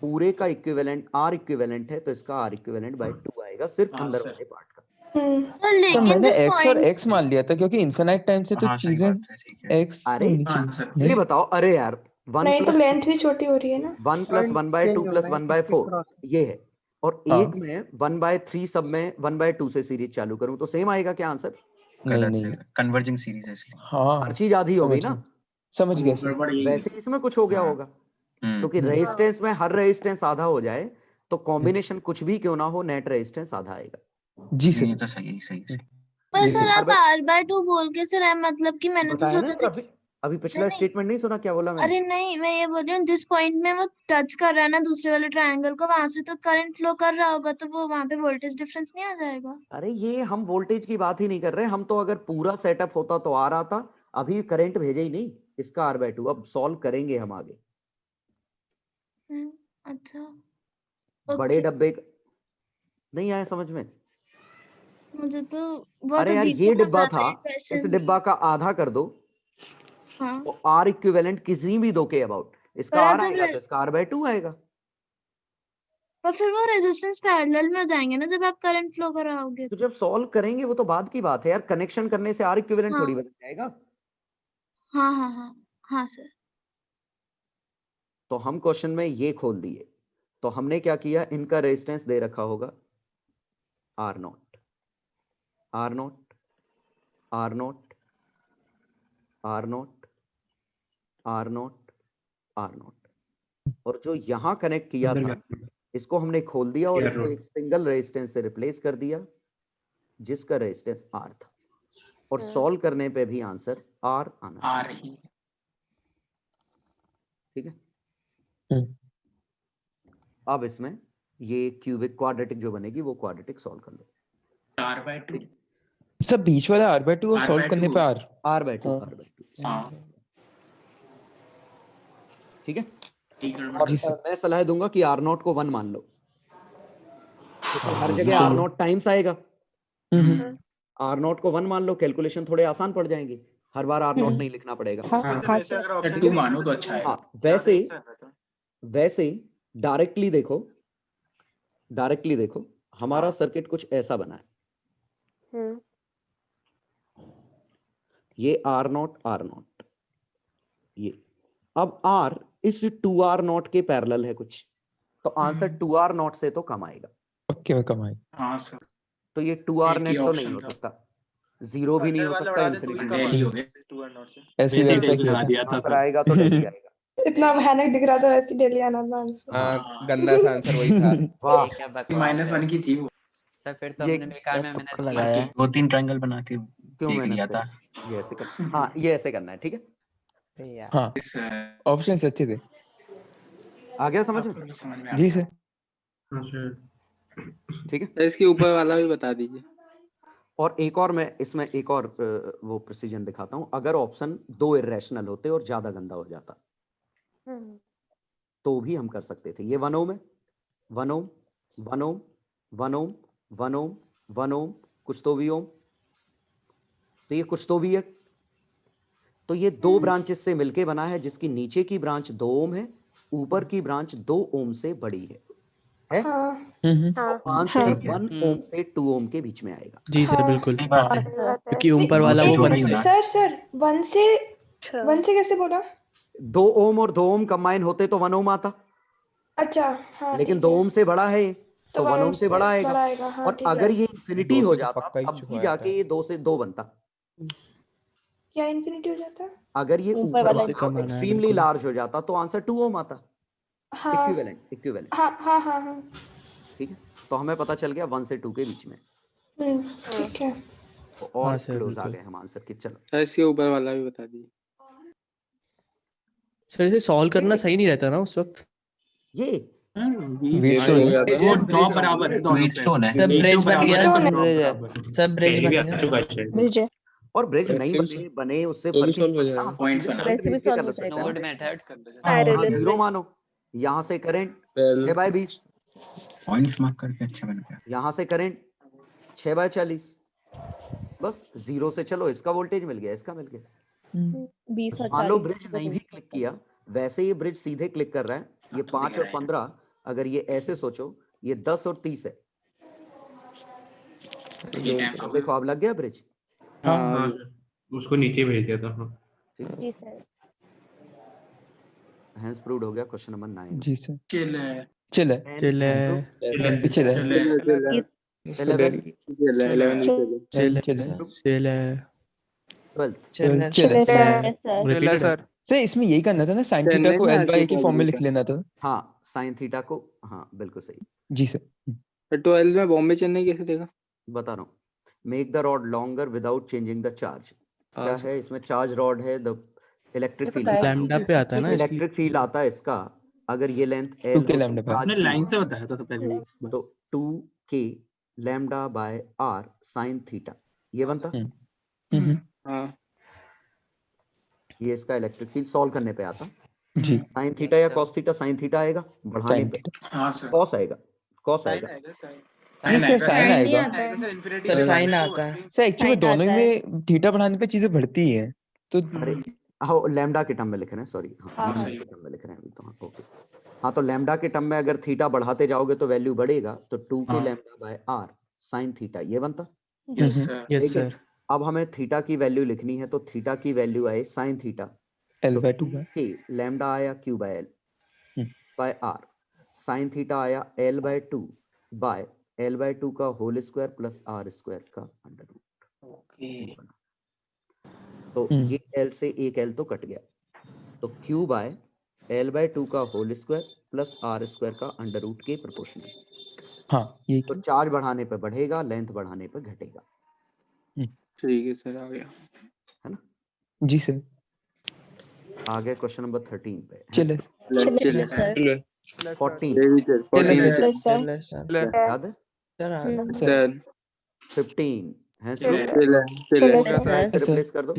पूरे का इक्विवेलेंट R इक्विवेलेंट है, तो इसका R इक्विवेलेंट बाय 2 आएगा, सिर्फ हाँ, अंदर सर। वाले पार्ट का। सर सर लेकिन मैंने जिस x और पॉइंट्स x मान लिया था, क्योंकि इनफिनाइट टाइम से तो हाँ, सही चीजें बात है, ठीक है। x अरे होनी हाँ, चाहिए। सर। ये बताओ, अरे यार 1 नहीं तो + लेंथ भी छोटी हो रही है ना। 1 + 1/2 + 1/4 ये है, और हाँ। एक में 1/3 सब में 1/2 से सीरीज चालू करूं तो सेम आएगा क्या आंसर? नहीं कन्वर्जिंग सीरीज है इसलिए। हाँ हर चीज आधी हो गई ना। समझ गया सर। गड़बड़ यही है। वैसे इसमें कुछ हो गया हाँ। होगा, क्योंकि रेजिस्टेंस में हर रेजिस्टेंस आधा हो जाए तो कॉम्बिनेशन कुछ भी क्यों ना हो, नेट रेजिस्टेंस आधा आएगा। जी ये सर। तो सही सही। पर जी सर सर। आप R/2 बोल के सर मतलब कि मैंने तो बताया ना, सोचा था अभी पिछला नहीं, स्टेटमेंट नहीं सुना क्या बोला मैंने? अरे नहीं, मैं ये बोल रही हूँ जिस पॉइंट में वो टच कर रहा है ना दूसरे वाले ट्रायंगल को, वहां से तो करंट फ्लो कर रहा होगा, तो वो वहां पे वोल्टेज डिफरेंस नहीं आ जाएगा? अरे ये हम वोल्टेज की बात ही नहीं कर रहे, हम तो अगर पूरा सेटअप होता तो आ रहा था, अभी करंट भेजा ही नहीं, इसका R/2 अब सॉल्व करेंगे हम आगे। अच्छा बड़े ओके। डब्बे नहीं आया समझ में? मुझे तो बहुत अरे यार अजीब ये सा लग डिब्बा रहा था, ये इस क्वेश्चन। डिब्बा का आधा कर दो हाँ तो R इक्विवेलेंट किसी भी दो के अबाउट, इसका पर R आप जब आएगा तो इसका R/2 आएगा। पर फिर वो रेजिस्टेंस पैरेलल में हो जाएंगे ना जब आप करंट फ्लो कराओगे तो तो। जब सॉल्व करेंगे वो तो बाद की बात है यार, कनेक्शन करने से R इक्विवेलेंट हाँ थोड़ी बदल जाएगा। हाँ हाँ हाँ हाँ सर। तो हम क्वेश्चन में ये खोल दिए, तो हमने क्या किया, इनका रेजिस्टेंस दे रखा होगा R0 R0 R0 R0 R0 R0, और जो यहां कनेक्ट किया था इसको हमने खोल दिया और इसको एक सिंगल रेजिस्टेंस से रिप्लेस कर दिया जिसका रेजिस्टेंस R था, और सॉल्व करने पे भी आंसर R आना चाहिए। ठीक है। अब इसमें ये क्यूबिक क्वाड्रेटिक जो बनेगी वो क्वाड्रेटिक सॉल्व कर लो। R/2 सब बीच वाला R/2 और सॉल्व करने पे R R/2 ठीक है। और मैं सलाह दूंगा कि R0 को 1 मान लो, क्योंकि हर जगह R0 टाइम्स आएगा, आर नॉट को 1 मान लो, कैलकुलेशन थोड़े आसान पड़ जाएंगे, हर बार आर नॉट नहीं लिखना पड़ेगा। वैसे अगर ऑप्शन 2 मानो तो अच्छा है। हाँ वैसे डायरेक्टली देखो हमारा सर्किट कुछ ऐसा बना है, ये आर नॉट ये, अब आर इस 2R नॉट के पैरेलल है कुछ, तो आंसर 2R नॉट से तो कम आएगा। ओके में कम आएगा। हाँ सर, तो ये 2R एक ही नेट तो नहीं option हो था। सकता, 0 भी नहीं हो सकता, डेली हो गया 2R नॉट से। ऐसे वेरीफाई किया था। आंसर आएगा तो डेली आएगा। इतना भयानक दिख रहा था, वैसे डेली आना था आंसर। गंदा सा आंसर वही था। वाह, -1 की थी वो। सर फिर तो ये हमने बेकार में मेहनत लगाया की। 2-3 ट्रायंगल बना के क्यों देख मेहनत लिया था। करें? ये ऐसे कर, हाँ ये ऐसे करना है, ठीक है। हाँ ऑप्शन अच्छे थे। आ गया समझ में? जी सर। ठीक है। इसके ऊपर वाला भी बता दीजिए। और एक और मैं इसमें एक और वो प्रिसीजन दिखाता हूं, अगर ऑप्शन 2 इरेशनल होते और ज्यादा गंदा हो जाता तो भी हम कर सकते थे। ये 1 ओम है, 1 ओम 1 ओम 1 ओम 1 ओम 1 ओम, कुछ तो भी ओम, तो ये कुछ तो भी है। तो ये 2 ब्रांचेस से मिलके बना है, जिसकी नीचे की ब्रांच 2 ओम है, ऊपर की ब्रांच 2 ओम से बड़ी है। आंसर 1 ओम से 2 ओम के बीच में आएगा। जी सर बिल्कुल, क्योंकि ऊपर वाला वो 1 से। सर 1 से कैसे बोला? 2 ओम और 2 ओम कंबाइन होते तो 1 ओम आता। अच्छा हाँ, लेकिन 2 ओम से बड़ा है तो 1 ओम से बड़ा आएगा। हाँ, और अगर ये इंफिनिटी हो जाता तब भी जाके ये 2 से 2 बनता। क्या इंफिनिटी हो जाता? अगर ये ऊपर वाला एक्सट्रीमली लार्ज हो जाता तो आंसर 2 ओम आता। हाँ इक्विवेलेंट। हाँ ठीक है, तो हमें पता चल गया 1 से 2 के बीच में। ठीक है। और क्लोज आ गए हम आंसर की। चलो इसके ऊपर वाला भी बता दीजिए। सर इसे सॉल्व करना सही नहीं रहता ना उस वक्त। ये वो ड्रॉप बराबर है, दोनों पे सब ब्रिज बन गया, सब ब्रिज बन गया। ब्रिज है और ब्रिज नहीं बने उससे फर्क नहीं पड़ता, हम पॉइंट्स बना नोड मेथड 0 मानो, यहाँ से करंट 6/20, पॉइंट्स मार्क करके अच्छा बन गया। यहाँ से करंट 6/40, बस 0 से चलो, इसका वोल्टेज मिल गया, इसका मिल गया। मान लो ब्रिज नहीं भी क्लिक किया, वैसे ये ब्रिज सीधे क्लिक कर रहा है। ये 5 और 15, अगर ये ऐसे सोचो, ये 10 और 30 है। अब देखो अब लग गया ब्रिज। हाँ, उसको नीचे भेज दिया था। हाँ जी सर। हेंस प्रूव्ड हो गया क्वेश्चन नंबर 9। जी सर। चिल है। 11 सर इसमें यही करना था ना, sin थीटा को L by A के फॉर्म में लिख लेना था। हाँ sin थीटा को, हाँ बिल्कुल सही। जी सर। 12 में बॉम्बे चेन्नई कैसे देगा? बता रहा हूँ, make the rod longer without changing the charge. क्या है इसमें? चार्ज रॉड है, द इलेक्ट्रिक फील्ड लैम्डा पे आता है ना, इलेक्ट्रिक फील्ड आता है इसका। अगर ये लेंथ L 2k लैम्डा पे आपने लाइन से बताया था तो पहले, तो 2k lambda by r sin theta, ये बनता। हाँ ये इसका इलेक्ट्रिक फील्ड सॉल्व करने पे आता जी। sin थीटा या cos थीटा, sin थीटा आएगा बढ़ाने पे, हाँ सर, cos आएगा, cos आएगा। सर साइन आएगा सर, साइन आता है सर। एक्चुअली दोनों ही में थीटा बढ़ाने पे चीजें बढ़ती हैं तो। अरे हाँ लैम्डा के टर्म में लिख रहे हैं, सॉरी हाँ लैम्डा के टर्म में लिख रहे हैं अभी तो। हाँ ओके, हाँ तो लैम्डा के टर्म में अगर थीटा बढ़ाते जाओगे तो वैल्यू बढ़ेगा, तो 2k lambda by r sin theta, ये बनता। Yes sir. अब हमें थीटा की वैल्यू लिखनी है, तो थीटा की वैल्यू आए sin theta L by 2 k lambda आया q by l by r, sin theta आया l by 2 by l by 2 का whole square plus r square का अंडर रूट। तो ये l से एक l तो कट गया, तो q बाय l by 2 का whole square plus r square का अंडर रूट के प्रोपोर्शनल। हाँ ये तो चार्ज बढ़ाने पे बढ़ेगा, लेंथ बढ़ाने पे घटेगा। ठीक है सर, आ गया है ना? जी सर। आगे क्वेश्चन नंबर 13 पे। चले 14 याद है? 15 है रिप्लेस कर दो।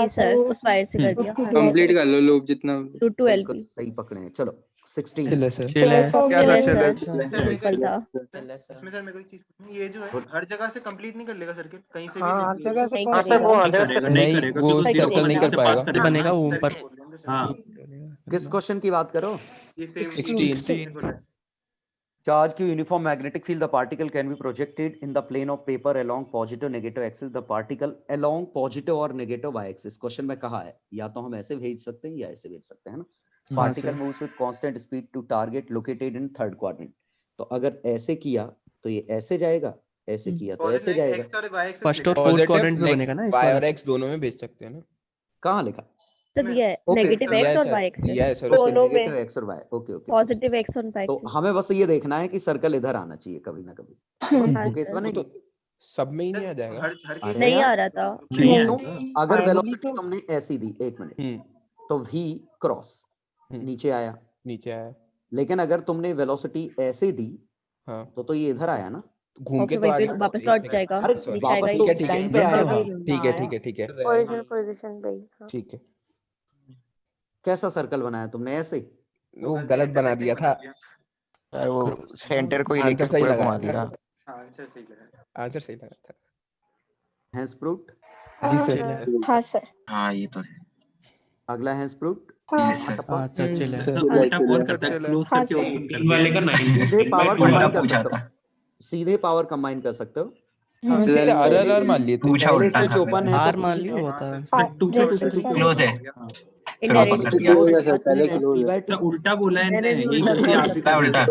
सर उस वायर से कर दिया। कंप्लीट कर लो लूप जितना। बिल्कुल सही पकड़े हैं। चलो 16 चिल है सर। चिल है। हो क्या गया सर, है चिल सर। सिंपल था। इसमें सर मेरे को एक चीज पूछनी है, ये जो है हर जगह से कंप्लीट नहीं कर लेगा सर्किल, कहीं से भी हाँ हर लिंक जगह से नहीं कौन हाँ सर, वो हर जगह से नहीं नहीं करेगा वो क्योंकि सर्कल नहीं कर पाएगा। ये बनेगा वो ऊपर। हाँ किस क्वेश्चन की बात करो? ये same 16 Charge Q uniform magnetic field, the particle can be projected in the plane of paper along positive negative axis, the particle along positive और negative y axis. क्वेश्चन में कहा है या तो हम ऐसे भेज सकते हैं या ऐसे भेज सकते हैं ना। हाँ Particle sir. moves with constant speed to target located in third quadrant. तो अगर ऐसे किया तो ये ऐसे जाएगा, ऐसे किया तो ऐसे जाएगा। x और y एक्सिस फर्स्ट और फोर्थ क्वाड्रेंट में बनेगा ना इस y वाला। और x दोनों में भेज सकते हैं ना। कहाँ लिखा? तो दिया है Okay, नेगेटिव दिया एक्स है और सर, वाई एक्सिस दिया है सर ओके दोनों में, नेगेटिव x और y, okay okay. Positive x और वाई तो एक्सिस। हमें बस ये देखना है कि सर्कल इधर आना चाहिए कभी ना कभी। हाँ वो केस सर। बनेगी। तो सब में ही नहीं आ जाएगा। हर केस अरे नहीं यार, आ रहा था। नहीं है तो अगर आएगी वेलोसिटी तो तुमने ऐसी दी, एक मिनट, तो v क्रॉस हम्म। नीचे आया, नीचे आया। लेकिन अगर तुमने वेलोसिटी ऐसे दी हाँ तो ये इधर आया ना। घूम और के फिर तो वहीं आ पे गया। वापस लौट जाएगा, अरे दिखाएगा वापस ही। तो ठीक है टाइम पे आएगा। ठीक है ठीक है ठीक है ओरिजिनल पोजीशन पे ही। हाँ। ठीक है। कैसा सर्कल बनाया तुमने? ऐसे वो गलत बना दिया था। वो सेंटर को ही आंसर लेके सही पूरा लगा घुमा था। दिया। आंसर सही लगा। आंसर सही लगा था। Hence proved. जी हाँ सर। हाँ सर। हाँ ये तो है। अगला हैंस प्रूव्ड। हाँ हाँ सर चिल है। सर उल्टा कौन करता है? क्लोज हाँ करके सर। ओपन कर तीन वाले का 9 सीधे पावर उल्टा कंबाइन कर पूछा सकते था। हो, सीधे पावर कंबाइन कर सकते हो। हाँ सीधे आर मान लिए थे। पूछा पहले उल्टा स्विच था ओपन है आर तो मान लिया होता है। क्लोज है। फिर इनडायरेक्ट वापस कर दिया। क्लोज है सर, पहले T क्लोज है। तो उल्टा बोला है मैंने ने, भी यही उल्टा गलती बोला। आप भी क्या कर उल्टा?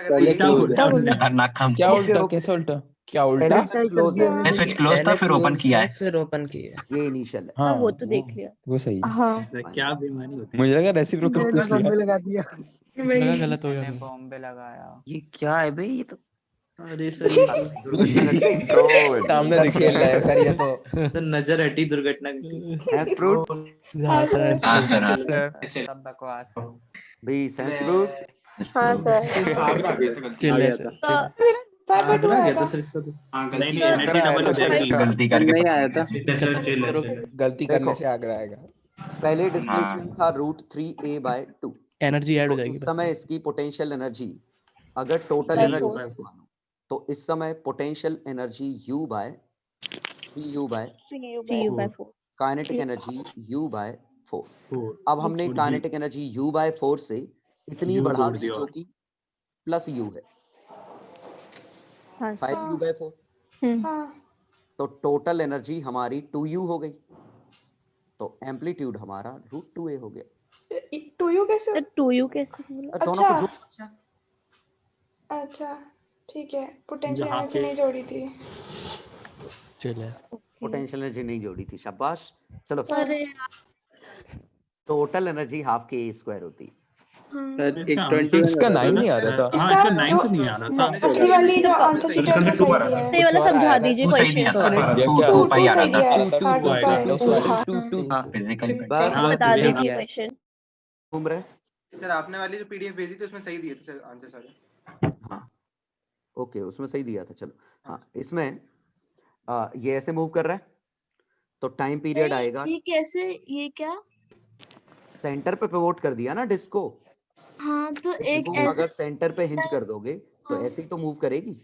पहले उल्टा क्लोज बोला है। हमने। खतरनाक काम क्या किया। उल्टा? कैसा उल्टा? क्या उल्टा? पहले स्विच क्लोज है, मैं स्विच क्लोज था पहले फिर ओपन क्लोज किया है है। फिर ओपन किया। ये इनिशियल है। हाँ वो तो देख लिया। वो सही है। हाँ क्या बेईमानी होती है। मुझे लगा रेसिप्रोकल मैंने पूछ लिया। बॉम्बे लगा दिया। लगा गलत हो गया। बॉम्बे लगाया। ये क्या है भाई? ये तो अरे सर ये तो दुर्घटना घट गई। सामने गलत दिख खेल रहा है सर ये तो। तो नजर हटी दुर्घटना की। Hence proved. हाँ सर। हाँ सर हाँ। सब बकवास है। भी हैंस प्रूव्ड। हाँ सर। आगरा आ गया था गलती। चिल आ है गया सर था। चिल। मेरा आगरा हुआ गया था। था सर इसका तो। हाँ नहीं गलती नहीं से एनर्जी डबल हो जाएगी। गलती करके नहीं आया था। चिल है, करो। चिल है। गलती करने देखो। से आगरा आएगा। पहले डिस्प्लेसमेंट था √3a/2। एनर्जी ऐड हो तो जाएगी इस बस। समय इसकी पोटेंशियल एनर्जी, अगर टोटल G एनर्जी होगा। तो इस समय potential energy U/3U/4, 3U/4। Kinetic energy U/4। Four. अब हमने और काइनेटिक एनर्जी U/4 से इतनी U बढ़ा जोड़ दी दिया जो और। कि प्लस U है, हाँ 5U/4। हाँ तो टोटल एनर्जी हमारी 2U हो गई, तो एम्पलीट्यूड हमारा √2a हो गया। 2U कैसे? 2U कैसे बोला? दोनों को अच्छा जोड़। अच्छा ठीक है, पोटेंशियल यहाँ एनर्जी पे नहीं जोड़ी थी। चिल है। पोटेंशियल एनर्जी नहीं जोड़ी थी, शाबाश। चलो अरे टोटल एनर्जी हाफ के स्क्वायर होती है। सर इसका एक आंसर 21 इसका बता 9 दो नहीं ना। आ रहा था। हाँ इसका इसका 9 जो तो नहीं आ रहा था। असली वाली जो आंसर शीट है उसमें सही दिया है। ये वाला कुछ और समझा आया था। दीजिए तू सही क्वेश्चन। दिया था। ये टू क्या? टू 2 पाई आ सही रहा दिया था। है। हाँ 2 आएगा। पाई। हाँ फिजिकल बस हाँ बता फिजिकल दीजिए क्वेश्चन। घूम रहे। सर आपने वाली जो पीडीएफ भेजी थी उसमें सही दिए थे सर आंसर सारे। हाँ ओके, उसमें सही दिया था। चलो हाँ, इसमें ये ऐसे मूव कर रहा है तो टाइम पीरियड आएगा। ये कैसे, ये क्या? सेंटर पे पिवोट कर दिया ना डिस्क को। हाँ तो एक डिस्क को ऐसे। अगर सेंटर पे हिंज कर दोगे तो हाँ। ऐसे ही तो मूव करेगी।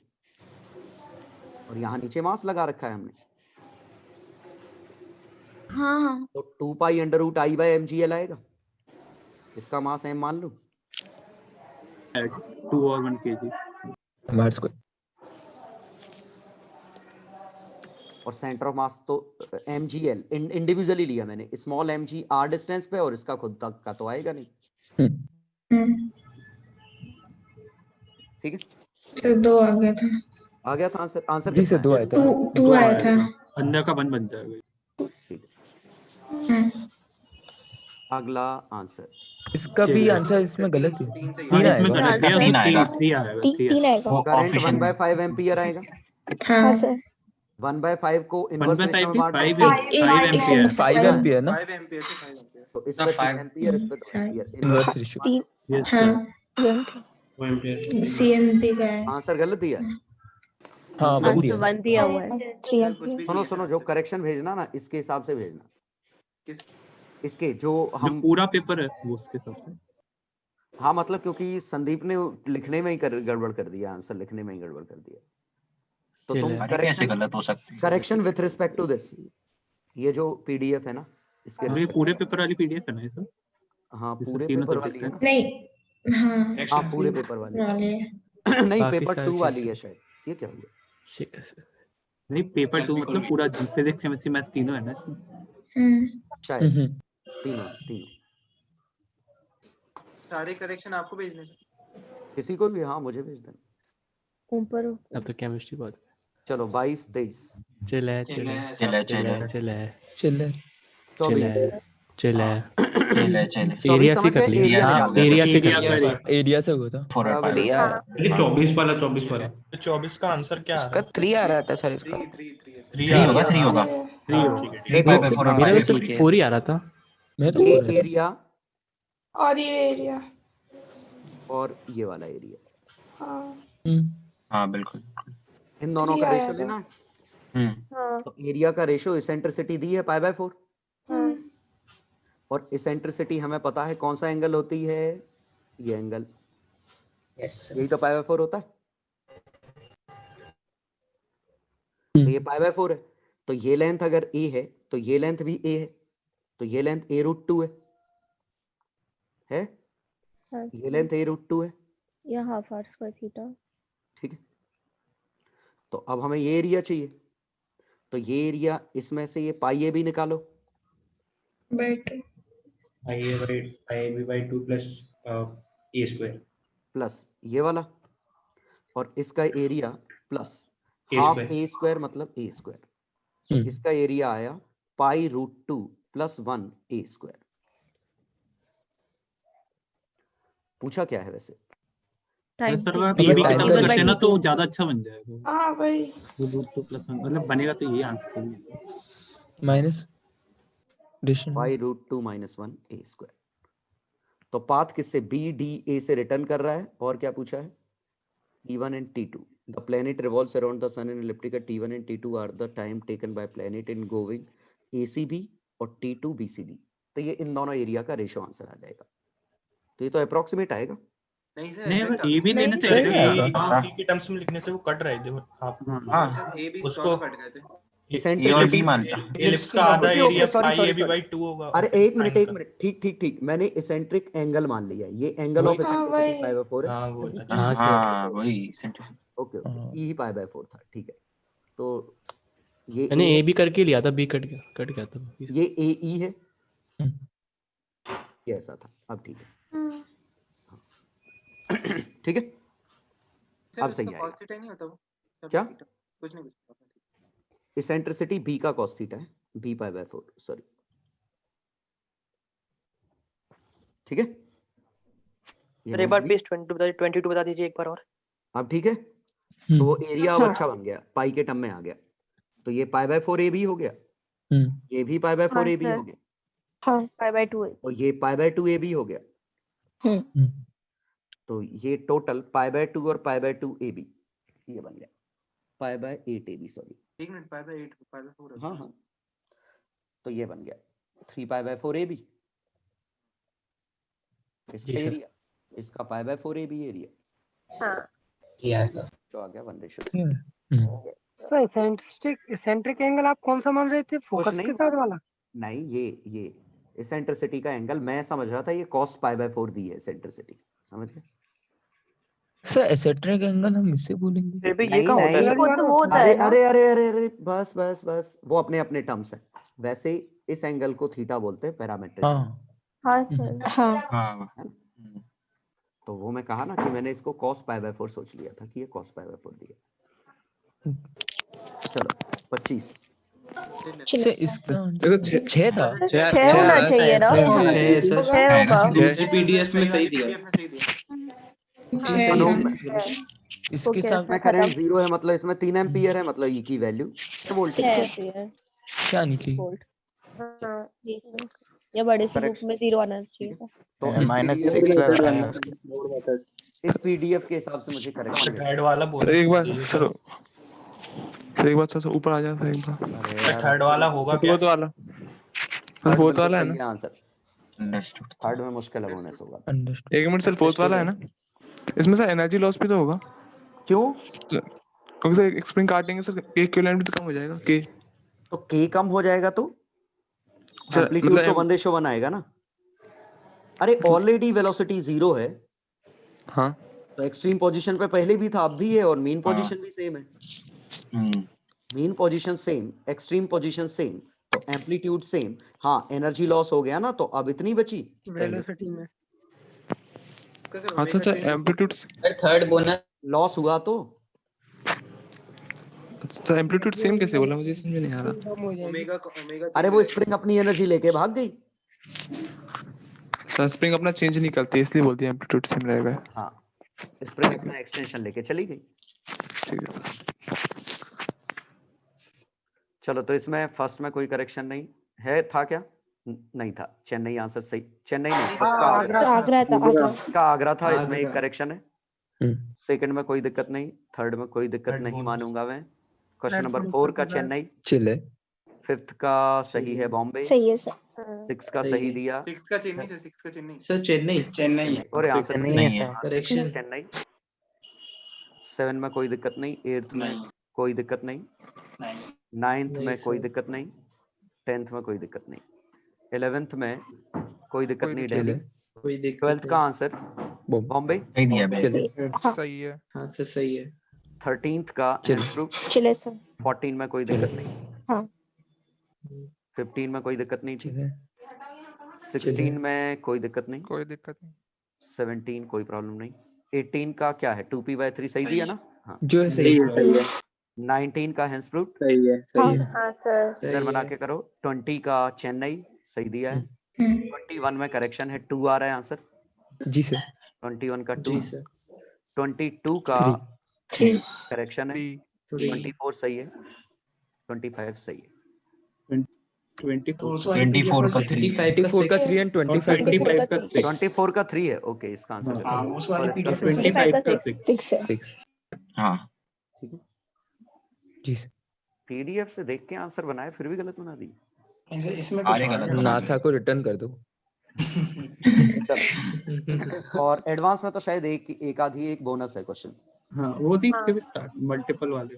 और यहाँ नीचे मास लगा रखा है हमने, हाँ हाँ तो 2π√I/mgl आएगा। इसका मास m मान लो। 2 और 1 kg। मार्स को और सेंटर ऑफ मास तो mgl इंडिविजुअली लिया मैंने, स्मॉल mg r डिस्टेंस पे, और इसका खुद तक का तो आएगा नहीं। ठीक है, सर 2 आ गया था। आ गया था आंसर। आंसर जी से 2 आया था। 2 आया था। अंदर का 1 बन जाएगा। ठीक है, अगला आंसर। इसका भी चलिए। आंसर इसमें गलत है। हाँ 3 इसमें आएगा। गलत है। तीन आएगा। 3 आएगा। 3 आएगा। वो करंट कोएफिशिएंट 1/5 एम्पियर आएगा। हाँ सर। 1/5 को इनवर्स रेशो में 1/5 बांट दो। 5 एम्पियर। 5 एम्पियर ना? 5 एम्पियर से 5 एम्पियर। तो इस पे 3 एम्पियर, इस पे 2 एम्पियर। Inverse ratio. 3 यस हाँ सर। सीएमपी का है। आंसर गलत दिया है। हाँ आंसर 1 दिया हुआ है। 3 एम्पियर। सुनो सुनो, जो करेक्शन भेजना ना इसके हिसाब से भेजना। किस इसके जो जो हम पूरा पेपर है वो उसके हिसाब से। हाँ मतलब क्योंकि संदीप ने लिखने में ही गड़बड़ कर दिया, आंसर लिखने में ही गड़बड़ कर दिया। तो तुम कैसे गलत हो सकते हैं? Correction with respect to this, ये जो पीडीएफ है ना इसके ये पूरे पेपर वाली पीडीएफ है ना ये सर? हाँ पूरे पेपर वाली है ना? नहीं हाँ पूरे पेपर वाली नहीं पेपर 2 वाली है शायद। ये क्या हो गया? नहीं पेपर 2 मतलब पूरा फिजिक्स केमिस्ट्री मैथ्स तीनों है ना इसमें? शायद तीनों सारे करेक्शन आपको भेजने हैं? किसी को भी? हाँ मुझे भेज देना ऊपर। अब तो केमिस्ट्री बहुत। चलो 22 23 चले एरिया से कर लिया। एरिया से होगा था। 24 वाला 24 का आंसर क्या इसका 3 आ रहा था सर, इसका 3 होगा। 4 ही आ रहा था। मैं तो एरिया और ये एरिया और ये वाला एरिया। हाँ बिल्कुल। इन दोनों का रेशो लेना है। तो एरिया का रेशो इसेंट्रिसिटी दी है π/4 और इसेंट्रिसिटी हमें पता है कौन सा एंगल होती है, ये एंगल। यही तो π/4 होता है। तो ये π/4 है, तो ये लेंथ अगर a है तो ये लेंथ भी a है, तो ये लेंथ a√2 है? ये लेंथ a√2 है। या हाफ आर स्क्वायर थीटा। ठीक है, तो अब हमें ये एरिया चाहिए, तो ये एरिया इसमें से ये पाई ए भी निकालो। पाई2 प्लस ए स्क्वायर प्लस ये वाला और इसका एरिया प्लस हाफ ए स्क्वायर मतलब ए स्क्वायर। इसका एरिया आया π√2 + 1 ए स्क्वायर। पूछा क्या है वैसे? सर आप ये भी खत्म करते हैं ना तो ज्यादा अच्छा बन जाएगा। हाँ भाई मतलब बनेगा तो ये आंसर माइनस π√2 - 1 ए स्क्वायर। तो पाथ किससे बी डी ए से रिटर्न कर रहा है और क्या पूछा है? T1 and T2. The planet revolves around the sun in elliptical. T1 and T2 are the time taken by planet in going ACB और T2 BCB। तो ये इन दोनों एरिया का रेशो आंसर आ जाएगा। तो ये तो अप्रोक्सीमेट आएगा। नहीं सर, नहीं ये भी लेना चाहिए। ए के टर्म्स में लिखने से वो कट रहे थे। हां ए भी उसको कट गए थे। इसेंट्रिसिटी एलिप्स का आधा एरिया पाई ए भी 2 होगा। अरे एक मिनट ठीक मैंने इसेंट्रिक एंगल मान लिया। ये एंगल ऑफ इसेंट्रिसिटी π/4 है। हां वही इसेंट्रिक। ओके ई ही π/4 था। ठीक है, तो ये मैंने ए भी करके लिया था, बी कट गया था। ये ए ई है, ये ऐसा था। अब ठीक है ठीक है, अब सही है। cos थीटा नहीं होता वो? क्या? कुछ नहीं। इसेंट्रिसिटी b का cos थीटा है, b π/4 सॉरी। ठीक है, एक बार प्लीज 22 बता दीजिए एक बार और। अब ठीक है, तो वो एरिया अब अच्छा बन गया, पाई के टर्म में आ गया। तो ये π/4 a भी हो गया, ये भी π/4 a भी हो गया, हाँ π/2 और ये π/2 a भी हो गया। तो ये टोटल π/2 और π/2 a भी ये बन गया π/8 a भी सॉरी। एक मिनट π/8 π/4। हाँ तो ये बन गया 3 π/4 a भी इसका एरिया, इसका π/4 a भी एरिया। हाँ ये आएगा जो आ गया 1:2। तो इसेंट्रिक एंगल आप कौन सा मान रहे थे? फोकस के साथ वाला? नहीं, ये इसेंट्रिसिटी का एंगल मैं समझ रहा था। ये cos π/4 दी है इसेंट्रिसिटी, समझ गए? सर एसेंट्रिक एंगल हम इससे बोलेंगे? फिर भी ये का होता है। अरे बस वो अपने अपने टर्म्स है। वैसे इस एंगल को थीटा बोलते हैं पैरामेट्रिक। हाँ सर हाँ। तो वो मैं कहा ना कि मैंने इसको cos π/4 सोच लिया था कि ये cos π/4 दिया। चलो 25 से इसका 6 था। 6 होना चाहिए ना। 6 होगा। पीडीएफ में सही दिया। इसके साथ में करंट 0 है, मतलब इसमें 3 एम्पियर है, मतलब ई की वैल्यू वोल्ट क्या नहीं चाहिए। ये बड़े से रूप में 0 आना चाहिए। तो इस पीडीएफ के हिसाब से मुझे करेक्ट थर्ड वाला बोल। एक बार चलो एक बार सर ऊपर आ जाता है एक बार। थर्ड वाला होगा क्या? फोर्थ वाला है ना आंसर। थर्ड में मुश्किल है बोनस होगा। एक मिनट सर, फोर्थ वाला है ना, इसमें सर एनर्जी लॉस भी तो होगा। क्यों? क्योंकि सर स्प्रिंग काटेंगे सर, के इक्विवेलेंट भी तो कम हो जाएगा। के तो के कम हो जाएगा तो एम्पलीट्यूड तो 1:1 आएगा ना। अरे ऑलरेडी वेलोसिटी 0 है। हाँ, तो एक्सट्रीम पोजीशन पे पहले भी था, अब भी है, और मीन पोजीशन भी सेम है। Mean position same, extreme position same, तो एम्पलीट्यूड सेम। हाँ, एनर्जी लॉस हो गया ना, तो अब इतनी बची वेलोसिटी में। अच्छा, एम्पलीट्यूड थर्ड बोनस लॉस हुआ तो तो एम्पलीट्यूड सेम कैसे बोला, मुझे समझ नहीं आ रहा। ओमेगा अरे वो स्प्रिंग अपनी एनर्जी लेके भाग गई। सर स्प्रिंग अपना चेंज नहीं करती, इसलिए बोलती है एम्पलीट्यूड सेम रहेगा। हाँ, स्प्रिंग अपना एक्सटेंशन लेके चली गई। ठीक है। चलो, तो इसमें फर्स्ट में कोई करेक्शन नहीं है, था क्या? नहीं था। चेन्नई आंसर सही। चेन्नई नहीं, फर्स्ट का आगरा था। इसमें एक करेक्शन है। सेकंड में कोई दिक्कत नहीं, थर्ड में कोई दिक्कत नहीं मानूंगा मैं। क्वेश्चन नंबर 4 का चेन्नई, चिल्ले। फिफ्थ का सही है बॉम्बे, सही है सर। 6 का सही दिया, 6 का चेन्नई सर, 6 का चेन्नई सर चेन्नई चेन्नई, और आंसर नहीं है करेक्शन चेन्नई। 7 में कोई दिक्कत नहीं, 8th में कोई दिक्कत नहीं, 9th में कोई दिक्कत नहीं, 10th में कोई दिक्कत नहीं, 11th में कोई दिक्कत नहीं, दिल्ली। 12th का आंसर बॉम्बे सही है। सही है। हाँ सर सही है। 13th का इंस्ट्रूट, चिले सर। 14 में कोई दिक्कत नहीं, हाँ 15 में कोई दिक्कत नहीं थी, 16 में कोई दिक्कत नहीं, 17 कोई प्रॉब्लम नहीं, 18 का क्या है 2p/3 सही दिया ना। हाँ, जो है सही है। 19 का हैंसफ्रूट सही है, सही है। हाँ सर। इधर बना के करो। 20 का चेन्नई सही दिया है। 21 में करेक्शन है, 2 आ रहा है आंसर। जी सर। 21 का 2। जी सर। 22 का 3 करेक्शन है। 24 सही है। 25 सही है। 24 का 3 24 का 3 एंड 25 का 6। 24 का 3 है। ओके, इसका आंसर हाँ, उस वाले और इसका PDF 25 का 6 है। 6। हाँ ठीक है। जी सर। पीडीएफ से देख के आंसर बनाए, फिर भी गलत बना दी। इसमें सारे गलत है। नासा को रिटर्न कर दो। और एडवांस में तो शायद एक आधी एक बोनस है क्वेश्चन। हाँ वो थी इसके भी स्टार्ट मल्टीपल वाले।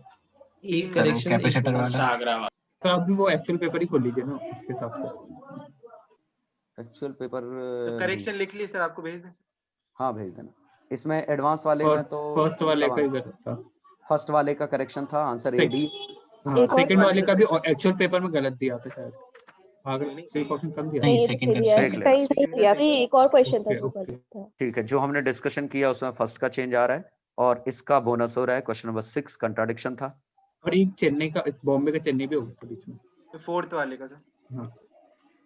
एक करेक्शन कैपेसिटर वाला आगरा वाला। तो आप भी वो एक्चुअल पेपर ही खोल लीजिए ना उसके हिसाब से। एक्चुअल पेपर तो करेक्शन लिख लिए सर, आपको भेज दें। हाँ भेज देना। इसमें एडवांस वाले में तो फर्स्ट वाले का ही गलत था। फर्स्ट वाले का करेक्शन था आंसर ए डी। हाँ सेकंड वाले का भी एक्चुअल पेपर में गलत दिया था शायद। आगे एक ऑप्शन कम दिया। नहीं, सेकंड सही दिया थी, एक और क्वेश्चन था जो गलत था। ठीक है, जो हमने डिस्कशन किया उसमें फर्स्ट का चेंज आ रहा है और इसका बोनस हो रहा है। क्वेश्चन नंबर 6 कंट्राडिक्शन था। और एक चेन्नई का, बॉम्बे का चेन्नई भी होगा बीच में। तो फोर्थ वाले का सर। हाँ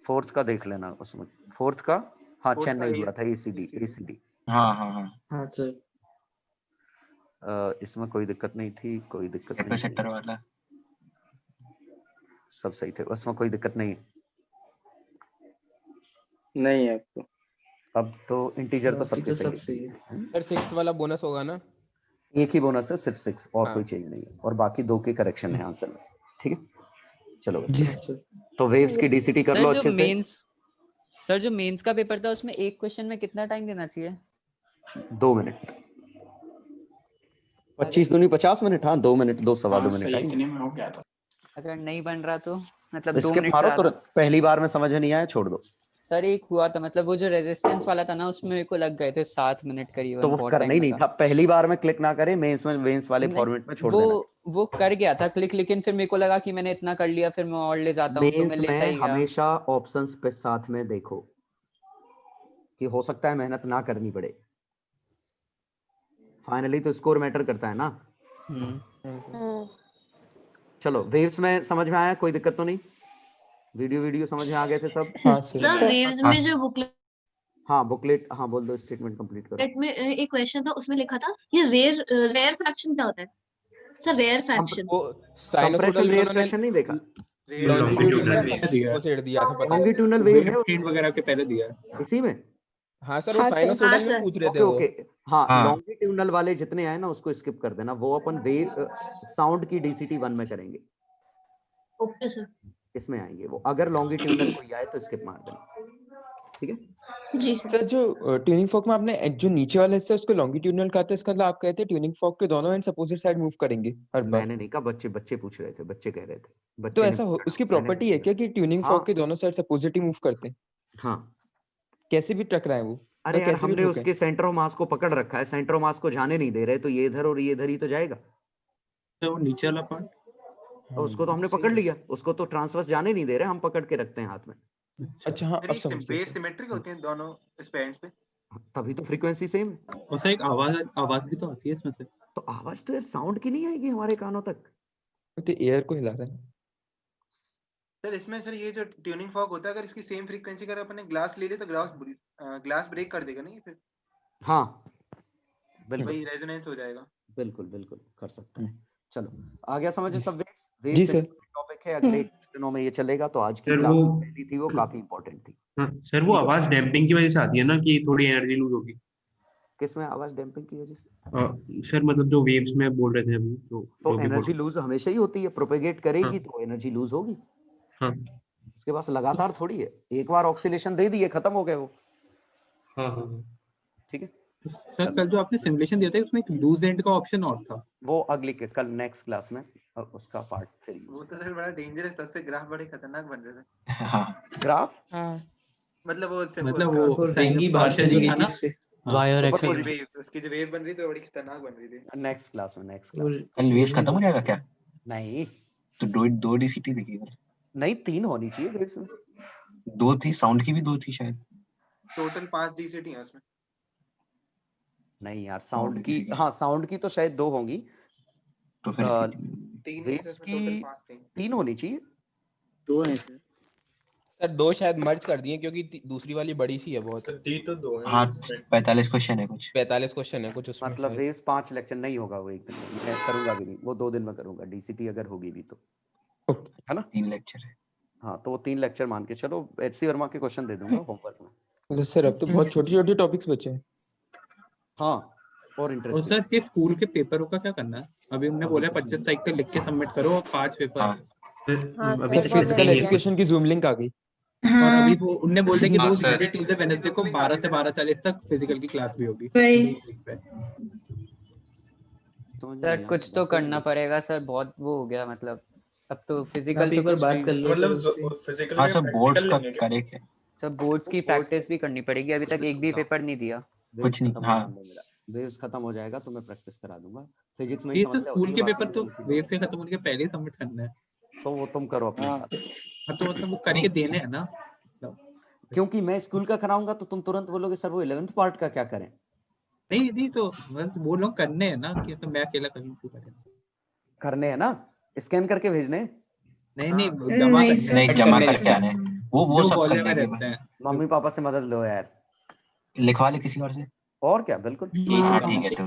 फोर्थ का देख लेना उसमें। फोर्थ का हाँ चेन्नई हुआ था, एसीडी। हाँ हाँ सर। इसमें कोई दिक्कत नहीं थी, कोई दिक्कत नहीं, कैपेसिटर वाला सब सही थे, उसमें कोई दिक्कत नहीं। नहीं है आपको। अब तो इंटीजर तो सबके सब सही सही है। है। सर 6th वाला बोनस होगा ना? एक ही बोनस है, सिर्फ 6 और कोई चेंज नहीं है, और बाकी 2 के करेक्शन है आंसर में। ठीक है, चलो जी तो वेव्स की डीसीटी कर लो अच्छे से। सर जो मेंस का पेपर था उसमें एक क्वेश्चन में कितना टाइम देना चाहिए? 2 मिनट। 25 दूनी 50 मिनट। हाँ 2 मिनट, 2 सवा 2 मिनट सही, टाइम। इतने में हो गया था। अगर नहीं बन रहा तो मतलब 2 इसके मिनट मारो से तुरंत, पहली बार में समझ में नहीं आया छोड़ दो। सर एक हुआ था, मतलब वो जो रेजिस्टेंस वाला था ना उसमें मेरे को लग गए थे 7 मिनट करीब। तो वो करना ही नहीं था, पहली बार में क्लिक ना करे, मेंस में वेंस वाले फॉर्मेट में छोड़ देना। वो कर गया था क्लिक, लेकिन फिर मेरे को लगा कि मैंने इतना कर लिया, फिर मैं और ले जाता हूँ तो मैं लेता ही गया। हमेशा ऑप्शंस पे साथ में देखो कि हो सकता है मेहनत ना करनी पड़े। फाइनली तो स्कोर मैटर करता है ना। चलो वेव्स में समझ में आया, कोई दिक्कत तो नहीं? वीडियो समझ में आ गए थे सब? सर वेव्स में जो बुकलेट, हाँ बुकलेट, हाँ बोल दो, स्टेटमेंट कंप्लीट करो। में एक क्वेश्चन था, उसमें लिखा था ये रेयर फ्रैक्शन क्या होता है sir? Rare fraction compression rare fraction नहीं देखा? लॉन्गिट्यूडनल वेव है वगैरह के पहले दिया है इसी में। हाँ सर वो साइनसोइडल में पूछ रहे थे। ओके हाँ लॉन्गिट्यूडनल वाले जितने आए ना उसको स्किप कर देना, वो अपन वेव साउंड की डीसीटी 1 में करेंगे। Okay sir. इसमें आएंगे वो, अगर लॉन्गिट्यूडनल कोई आए तो स्किप मार देना। ठीक है जी सर। जो ट्यूनिंग फॉर्क में आपने जो नीचे वाला हिस्सा है उसको लॉन्गिट्यूडिनल कहा था, इसका मतलब आप कहते हैं ट्यूनिंग फॉर्क के दोनों एंड्स अपोजिट साइड मूव करेंगे हर बार। मैंने नहीं कहा, बच्चे पूछ रहे थे, बच्चे कह रहे थे। बच्चे तो ने ऐसा पूछा, उसकी मैंने प्रॉपर्टी है क्या कि ट्यूनिंग फॉर्क हाँ के दोनों साइड अपोजिट ही मूव करते हैं? हाँ। कैसे भी टकराए वो, अरे यार कैसे भी हमने ठोके। उसके सेंटर ऑफ मास को पकड़ रखा है, सेंटर ऑफ मास को जाने नहीं दे रहे, तो ये इधर और ये इधर ही तो जाएगा। तो वो नीचे वाला पार्ट तो उसको तो हमने पकड़ लिया, उसको तो ट्रांसवर्स जाने नहीं दे रहे, हम पकड़ के रखते हैं हाथ में। अच्छा हाँ, अब समझ वेव गया। सिमेट्रिक होती हैं दोनों स्पैन्स पे। तभी तो फ्रीक्वेंसी सेम है। और सर एक आवाज भी तो आती है इसमें से। तो आवाज तो यार साउंड की नहीं आएगी हमारे कानों तक। तो एयर को हिला रहा है। सर इसमें सर ये जो ट्यूनिंग फॉर्क होता है, अगर इसकी सेम फ्रीक्वेंसी अगर अपन ने ग्लास ले ली तो ग्लास ब्रेक कर देगा नहीं फिर? हाँ बिल्कुल, वही रेजोनेंस हो जाएगा। बिल्कुल बिल्कुल कर सकते हैं। चलो आ गया समझ सब। वेव्स जी सर। टॉपिक है, अगले दिनों में ये चलेगा। तो आज की सर क्लास वो पहली थी वो काफी इंपॉर्टेंट थी। हाँ सर, वो आवाज डैम्पिंग की वजह से आती है ना कि थोड़ी एनर्जी लूज होगी। किसमें आवाज डैम्पिंग की वजह से? सर मतलब जो वेव्स में बोल रहे थे अभी तो एनर्जी लूज हमेशा ही होती है, प्रोपेगेट करेगी तो एनर्जी लूज होगी। हाँ उसके पास लगातार थोड़ी है, एक बार ऑक्सीलेशन दे दिए खत्म हो गए वो। हाँ हाँ। ठीक है सर कल जो आपने सिमुलेशन दिया था उसमें एक लूज एंड का ऑप्शन और था। वो अगली कल नेक्स्ट क्लास में उसका पार्ट फिर। वो तो सर बड़ा डेंजरस था, उससे ग्राफ बड़े खतरनाक बन रहे थे। हाँ ग्राफ मतलब वो महंगी बाहर चली गई थी इससे। वायर उसकी जो वेव बन रही थी वो बड़ी खतरनाक बन रही थी। नेक्स्ट क्लास में कल वेव्स खत्म हो जाएगा क्या? नहीं तो दो डीसीटी देखिएगा। नहीं 3 होनी चाहिए वेव्स में। 2 थी, साउंड की भी 2 थी शायद। टोटल 5 डीसीटी है उसमें। नहीं यार साउंड की, हाँ साउंड की तो शायद 2 होंगी। तो फिर वेव्स की 3 होनी चाहिए। 2 है सर। सर 2 शायद मर्ज कर दिए क्योंकि दूसरी वाली बड़ी सी है बहुत। डी तो 2 है। हाँ 45 क्वेश्चन है कुछ। 45 क्वेश्चन है कुछ उसमें। मतलब वेव्स 5 लेक्चर नहीं होगा वो एक दिन में, मैं करूंगा भी नहीं, वो 2 दिन में करूंगा डीसीटी अगर होगी भी तो, है ना? 3 लेक्चर है। हाँ तो वो 3 लेक्चर मान के चलो। एचसी वर्मा के क्वेश्चन दे दूंगा होमवर्क में। सर अब तो बहुत छोटी टॉपिक्स बचे हैं। हाँ और और इंटरेस्टिंग। सर ये स्कूल के पेपरों का क्या करना है? अभी हमने बोला 25 तारीख तक लिख के सबमिट करो और 5 पेपर। सर फिजिकल एजुकेशन की जूम लिंक आ गई। और अभी वो उनने बोल दिया कि रोज मंडे ट्यूसडे वेडनेसडे को 12 से 12:40 तक फिजिकल की क्लास भी होगी। सर कुछ तो करना पड़ेगा सर, बहुत वो हो गया मतलब। अब तो फिजिकल तो कुछ बात कर लो मतलब फिजिकल हाँ सर बोर्ड्स का करे क्या? सर बोर्ड्स की प्रैक्टिस भी करनी पड़ेगी, अभी तक एक भी पेपर नहीं दिया। कुछ नहीं। हाँ वेव्स खत्म हो जाएगा तो मैं प्रैक्टिस करा दूंगा फिजिक्स में। ये सर स्कूल के पेपर तो वेव से खत्म होने के पहले ही सबमिट करना है। तो वो तुम करो अपने साथ। हाँ तो मतलब वो करके देने हैं ना। क्योंकि मैं स्कूल का कराऊंगा तो तुम तुरंत बोलोगे सर वो 11th पार्ट का क्या करें। नहीं तो बस वो लोग करने हैं ना कि तो मैं अकेला करूँ क्यों करें? करने हैं ना, स्कैन करके भेजने। नहीं जमा करके आने। वो सब कर लेंगे। रहता है। मम्मी पापा से मदद लो यार। लिखवा ले किसी और से। और क्या बिल्कुल ठीक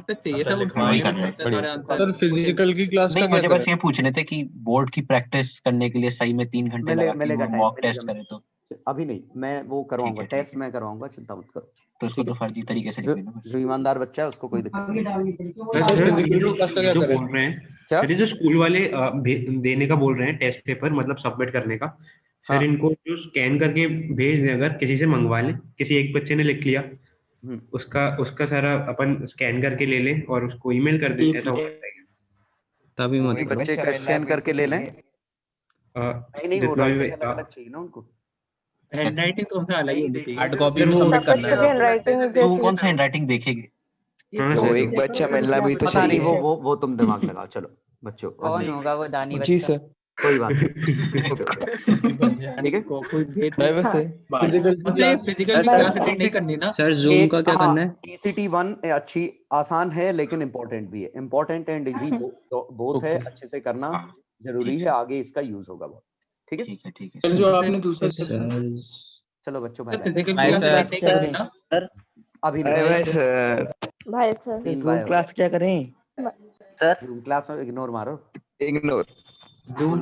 है सर फिजिकल की क्लास का मुझे बस ये पूछने थे कि बोर्ड की प्रैक्टिस करने के लिए सही में 3 घंटे लगा के मॉक टेस्ट करें तो अभी नहीं, मैं वो करवाऊंगा, टेस्ट मैं करवाऊंगा, चिंता मत करो। तो उसको तो फर्जी तरीके से लिख देना। जो ईमानदार बच्चा है उसको कोई दिक्कत नहीं। जो बोल रहे हैं सर, जो स्कूल वाले देने का बोल रहे हैं टेस्ट पेपर मतलब सबमिट करने का, सर इनको जो स्कैन करके भेज दें, अगर किसी से मंगवा लें, किसी एक बच्चे ने लिख लिया उसका सारा अपन स्कैन करके ले लें और उसको ईमेल कर दें, ऐसा हो सकता है? तभी मत करो। बच्चे का स्कैन करके ले लें। नहीं वो राइटिंग अलग चाहिए ना उनको। हैंडराइटिंग तो हमसे अलग ही होती है। हार्ड कॉपी में सबमिट करना है। तो कौन सा हैंडराइटिंग देखेंगे? वो एक बच्चा मिलना भी तो चाहिए। वो तुम दिमाग लगाओ। चलो बच्चों कौन होगा वो दानी बच्चा? जी सर कोई बात ठीक है। कोई भेद मैं वैसे फिजिकल क्लास अटेंड नहीं करनी ना सर जूम का क्या करना है? टीसीटी 1 अच्छी आसान है लेकिन इम्पोर्टेंट भी है। इम्पोर्टेंट एंड इजी बोथ है, अच्छे से करना जरूरी है, आगे इसका यूज होगा बहुत। ठीक है ठीक है। सर जो आपने दूसरा चलो बच्चों बाय सर अभी बाय सर। भाई सर जूम क्लास क्या करें सर? जूम क्लास में इग्नोर मारो। Ignore zoom